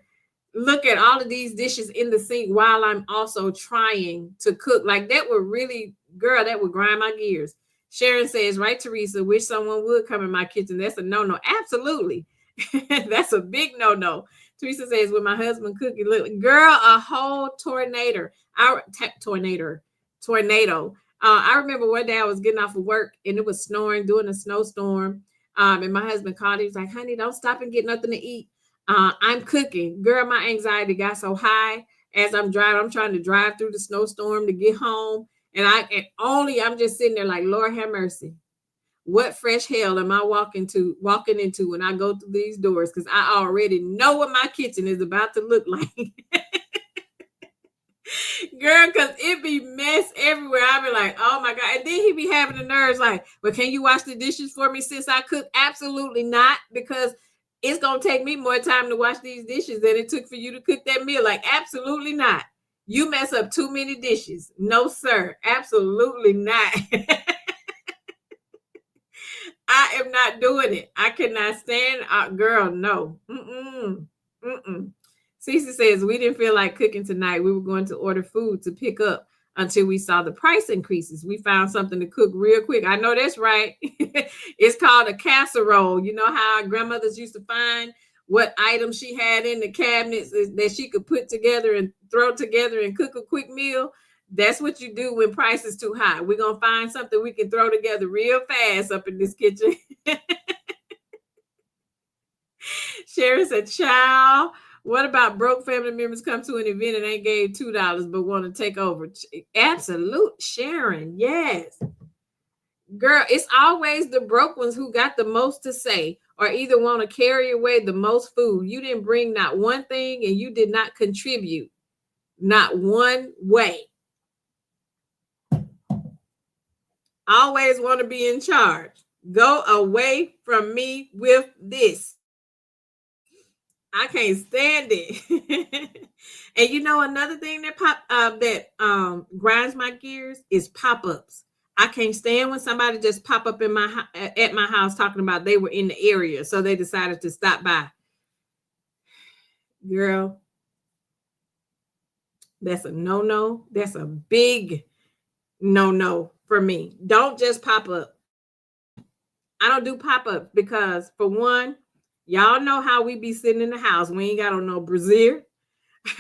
look at all of these dishes in the sink while I'm also trying to cook. Like, that would really, girl, that would grind my gears. Sharon says, right, Teresa, wish someone would come in my kitchen. That's a no-no. Absolutely. That's a big no-no. Teresa says, when my husband cooking, look, girl, a whole tornado. Tornado. I remember one day I was getting off of work and it was snowing, doing a snowstorm. And my husband called. He was like, honey, don't stop and get nothing to eat. I'm cooking. Girl, my anxiety got so high as I'm driving. I'm trying to drive through the snowstorm to get home. And I'm just sitting there like, Lord have mercy. What fresh hell am I walking into when I go through these doors? Because I already know what my kitchen is about to look like. Girl, because it be mess everywhere. I be like, oh my God. And then he be having the nerves like, well, can you wash the dishes for me since I cook? Absolutely not, because it's going to take me more time to wash these dishes than it took for you to cook that meal. Like, absolutely not. You mess up too many dishes. No, sir. Absolutely not. I am not doing it. I cannot stand, girl, no. Cece says, we didn't feel like cooking tonight. We were going to order food to pick up until we saw the price increases. We found something to cook real quick. I know that's right. It's called a casserole. You know how our grandmothers used to find what items she had in the cabinets that she could put together and throw together and cook a quick meal? That's what you do when price is too high. We're going to find something we can throw together real fast up in this kitchen. Sharon said, child, what about broke family members come to an event and ain't gave $2 but want to take over? Absolute, Sharon, yes. Girl, it's always the broke ones who got the most to say or either want to carry away the most food. You didn't bring not one thing and you did not contribute not one way. Always want to be in charge. Go away from me with this. I can't stand it. And you know, another thing that grinds my gears is pop-ups. I can't stand when somebody just pop up at my house talking about they were in the area, so they decided to stop by. Girl, that's a no-no. That's a big no-no for me. Don't just pop up. I don't do pop-ups because, for one, y'all know how we be sitting in the house. We ain't got on no brassiere.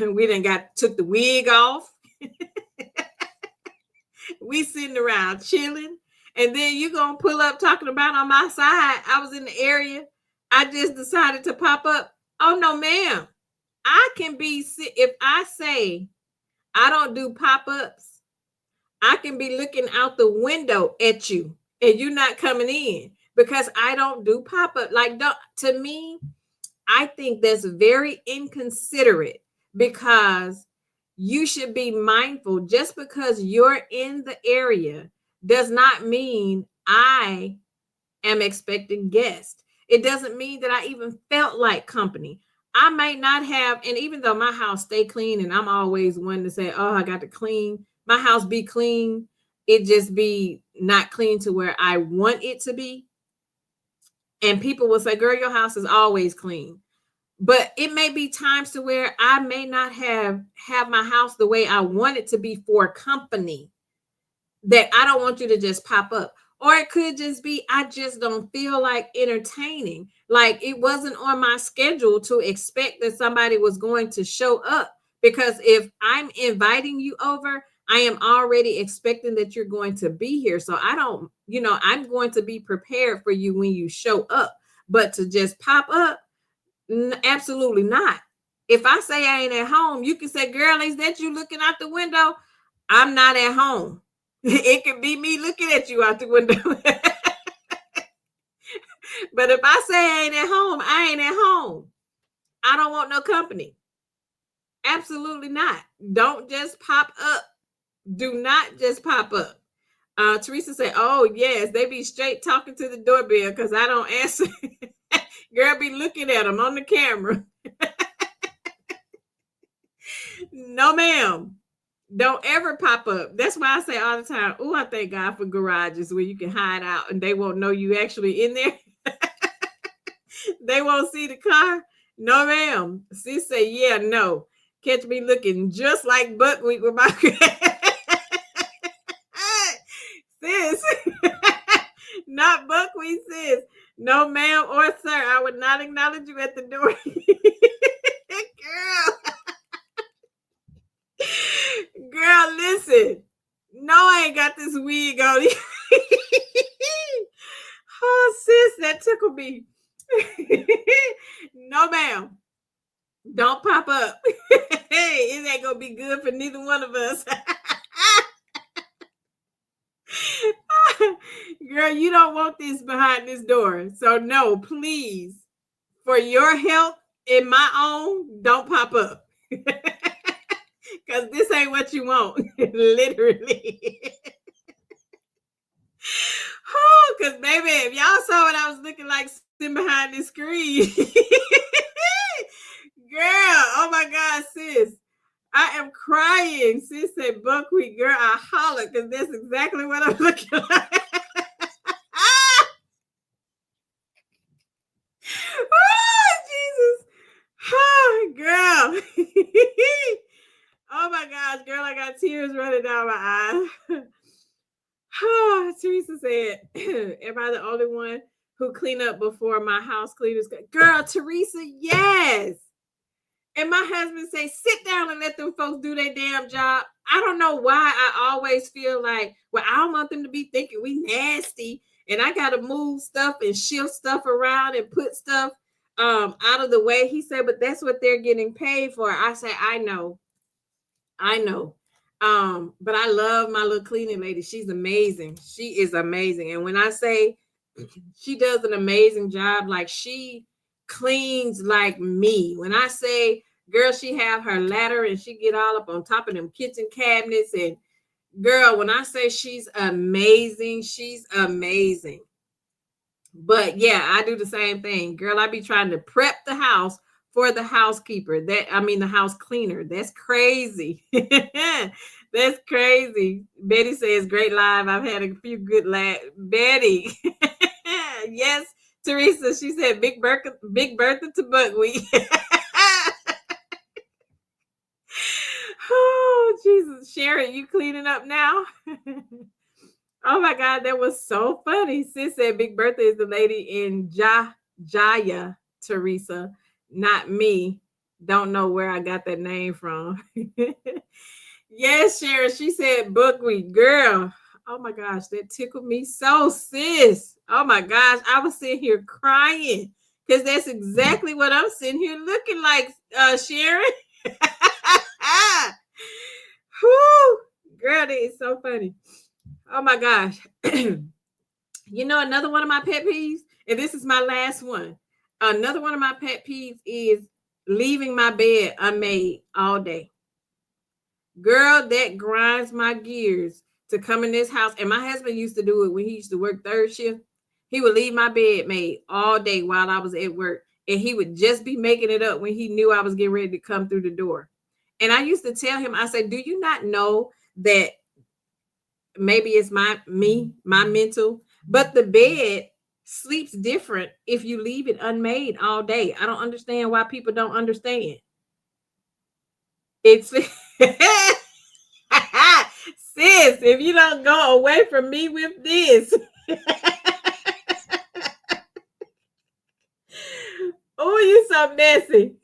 We done took the wig off. We sitting around chilling. And then you gonna pull up talking about on my side, I was in the area. I just decided to pop up. Oh, no, ma'am. I can be, if I say I don't do pop-ups, I can be looking out the window at you and you're not coming in because I don't do pop-up. Like, to me, I think that's very inconsiderate because you should be mindful. Just because you're in the area does not mean I am expecting guests. It doesn't mean that I even felt like company. I may not have, and even though my house stay clean and I'm always one to say, oh, I got to clean, my house be clean, it just be not clean to where I want it to be. And people will say, girl, your house is always clean. But it may be times to where I may not have my house the way I want it to be for company, that I don't want you to just pop up. Or it could just be, I just don't feel like entertaining. Like, it wasn't on my schedule to expect that somebody was going to show up. Because if I'm inviting you over, I am already expecting that you're going to be here. So I'm going to be prepared for you when you show up. But to just pop up, absolutely not. If I say I ain't at home, you can say, girl, is that you looking out the window? I'm not at home. It could be me looking at you out the window. But if I say I ain't at home, I ain't at home. I don't want no company. Absolutely not. Don't just pop up. Do not just pop up. Teresa said, oh, yes, they be straight talking to the doorbell because I don't answer. Girl, be looking at them on the camera. No, ma'am. Don't ever pop up. That's why I say all the time, oh, I thank God for garages where you can hide out and they won't know you actually in there. They won't see the car. No, ma'am. Sis say, yeah, no. Catch me looking just like Buckwheat with my sis. Not Buckwheat, sis. No, ma'am or sir. I would not acknowledge you at the door. Girl, listen. No, I ain't got this wig on. Oh, sis, that tickled me. No, ma'am. Don't pop up. Hey, it ain't gonna be good for neither one of us. Girl, you don't want this behind this door. So no, please, for your health and my own, don't pop up. Because this ain't what you want. Literally. Oh, because baby, if y'all saw what I was looking like sitting behind this screen. Girl, oh my God, sis. I am crying. Sis said, Buckwheat, girl, I holler because that's exactly what I'm looking like. Oh, Jesus. Oh, girl. Oh my gosh, girl, I got tears running down my eyes. Oh, Teresa said, am I the only one who clean up before my house cleaners? Girl, Teresa, yes. And my husband say, sit down and let them folks do their damn job. I don't know why I always feel like, well, I don't want them to be thinking we nasty. And I got to move stuff and shift stuff around and put stuff out of the way. He said, but that's what they're getting paid for. I say, I know. But I love my little cleaning lady. She's amazing. She is amazing. And when I say she does an amazing job, like she cleans like me. When I say, girl, she have her ladder and she get all up on top of them kitchen cabinets. And girl, when I say she's amazing, she's amazing. But yeah, I do the same thing. Girl, I be trying to prep the house for the housekeeper. The house cleaner. That's crazy. That's crazy. Betty says, great live. I've had a few good Betty. Yes, Teresa. She said, Big Bertha to Buckwheat. Oh, Jesus. Sharon, you cleaning up now? Oh my God, that was so funny. Sis said Big Bertha is the lady in Jaya, Teresa, not me. Don't know where I got that name from. Yes, Sharon, she said Buckwheat. Girl, oh my gosh, that tickled me so, sis. Oh my gosh, I was sitting here crying because that's exactly what I'm sitting here looking like, Sharon. Whew. Girl, that is so funny. Oh my gosh. You know, another one of my pet peeves, and this is my last one. Another one of my pet peeves is leaving my bed unmade all day. Girl, that grinds my gears to come in this house. And my husband used to do it when he used to work third shift. He would leave my bed made all day while I was at work. And he would just be making it up when he knew I was getting ready to come through the door. And I used to tell him, I said, do you not know that maybe it's my mental, but the bed sleeps different if you leave it unmade all day. I don't understand why people don't understand. It's sis, if you don't go away from me with this. Oh, you so messy.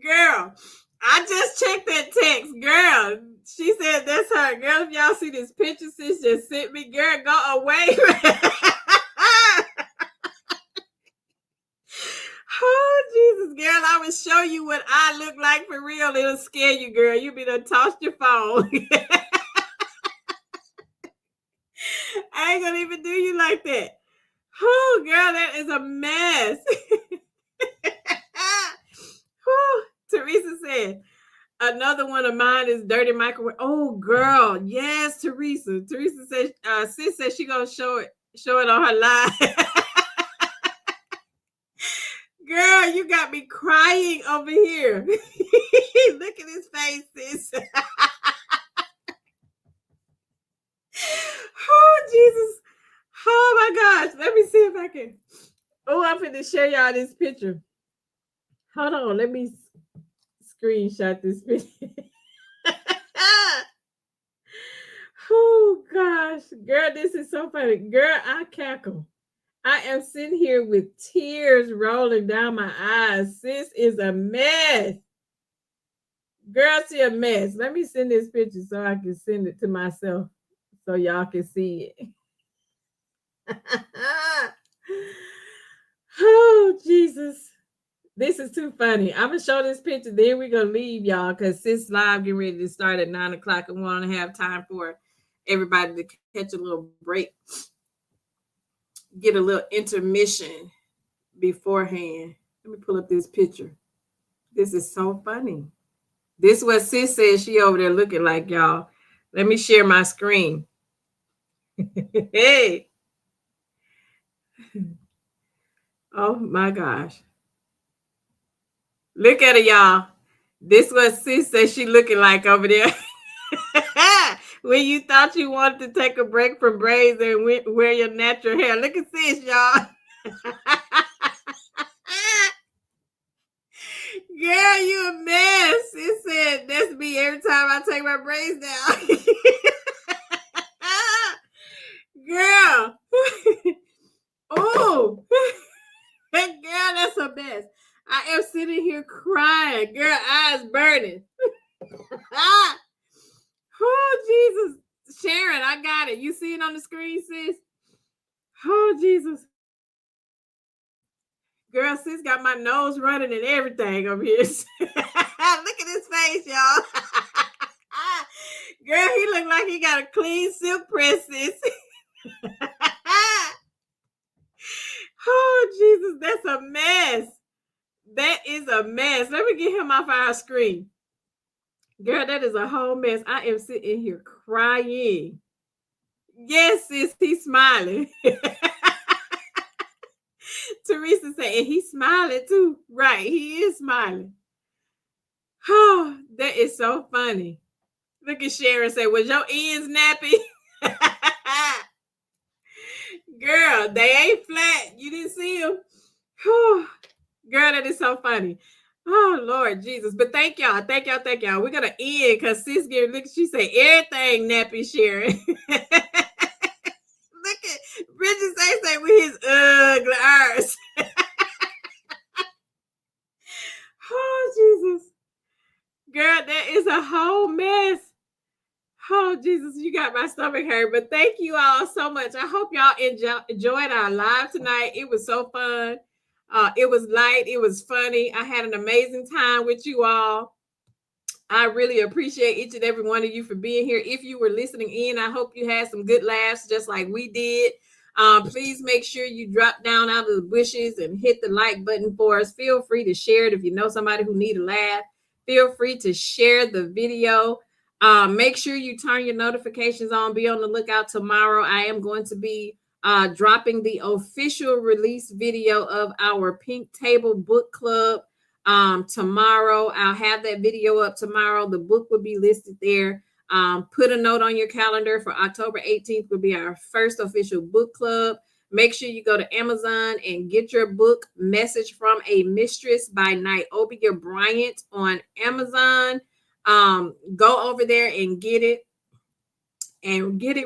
Girl, I just checked that text. Girl, she said that's her. Girl, if y'all see this picture, sis just sent me. Girl, go away. Oh, Jesus, girl, I will show you what I look like for real. It'll scare you, girl. You be done tossed your phone. I ain't gonna even do you like that. Oh, girl, that is a mess. Teresa said, another one of mine is dirty microwave. Oh, girl. Yes, Teresa. Teresa said, sis said she gonna show it on her live. Girl, you got me crying over here. Look at his face, sis. Oh, Jesus. Oh, my gosh. Let me see if I can. Oh, I'm going to share y'all this picture. Hold on. Let me screenshot this picture. Oh, gosh. Girl, this is so funny. Girl, I cackle. I am sitting here with tears rolling down my eyes. Sis is a mess. Girl, she a mess. Let me send this picture so I can send it to myself so y'all can see it. Oh, Jesus. This is too funny. I'm going to show this picture. Then we're going to leave y'all because Sis Live getting ready to start at 9 o'clock and we want to have time for everybody to catch a little break. Get a little intermission beforehand. Let me pull up this picture. This is so funny. This is what Sis says she over there looking like, y'all. Let me share my screen. Hey. Oh my gosh. Look at it, y'all. This is what Sis says she looking like over there. When you thought you wanted to take a break from braids and wear your natural hair. Look at Sis, y'all. Girl, you a mess. It said that's me every time I take my braids down. Girl. Oh. Girl, that's a mess. I am sitting here crying. Girl, eyes burning. Oh, Jesus. Sharon, I got it. You see it on the screen, sis? Oh, Jesus. Girl, sis got my nose running and everything over here. Look at his face, y'all. Girl, he look like he got a clean silk press, sis. Oh, Jesus, that's a mess. That is a mess. Let me get him off our screen. Girl, that is a whole mess. I am sitting here crying. Yes, sis, he's smiling. Teresa said, and he's smiling too. Right, he is smiling. Oh, that is so funny. Look at Sharon say, was your ends nappy? Girl, they ain't flat. You didn't see them? Oh, girl, that is so funny. Oh, Lord Jesus. But thank y'all. Thank y'all. Thank y'all. We're going to end because sis getting, look, she say everything nappy, Sharon. Look at Bridget say with his ugly eyes. Oh, Jesus. Girl, that is a whole mess. Oh, Jesus, you got my stomach hurt. But thank you all so much. I hope y'all enjoyed our live tonight. It was so fun. It was light. It was funny. I had an amazing time with you all. I really appreciate each and every one of you for being here. If you were listening in, I hope you had some good laughs just like we did. Please make sure you drop down out of the bushes and hit the like button for us. Feel free to share it if you know somebody who need a laugh. Feel free to share the video. Make sure you turn your notifications on. Be on the lookout tomorrow. I am going to be dropping the official release video of our Pink Table Book Club tomorrow. I'll have that video up tomorrow. The book will be listed there. Put a note on your calendar for October 18th will be our first official book club. Make sure you go to Amazon and get your book, Message from a Mistress by Niobe Bryant on Amazon. Go over there and get it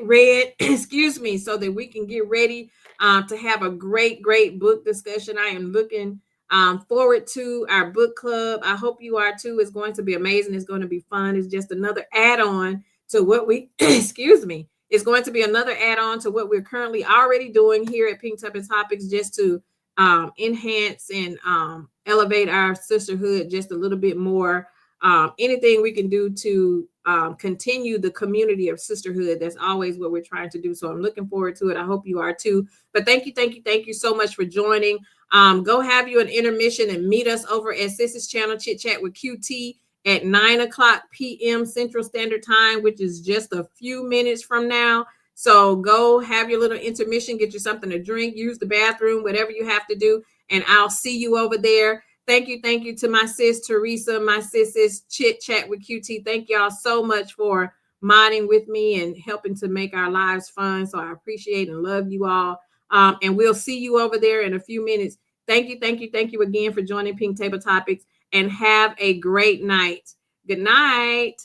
read, excuse me, so that we can get ready to have a great book discussion. I am looking forward to our book club. I hope you are too. It's going to be amazing. It's going to be fun. It's just another add-on to what we, excuse me, it's going to be another add-on to what we're currently already doing here at Pink Tuppence Topics, just to enhance and elevate our sisterhood just a little bit more. Anything we can do to continue the community of sisterhood. That's always what we're trying to do. So I'm looking forward to it. I hope you are too. But thank you so much for joining. Go have you an intermission and meet us over at Sis's channel, Chit Chat with QT, at 9:00 p.m. Central Standard Time, which is just a few minutes from now. So go have your little intermission, get you something to drink, use the bathroom, whatever you have to do. and I'll see you over there. Thank you to my sis Teresa, my sis Chit Chat with QT. Thank y'all so much for modding with me and helping to make our lives fun. So I appreciate and love you all. And we'll see you over there in a few minutes. Thank you again for joining Pink Table Topics, and have a great night. Good night.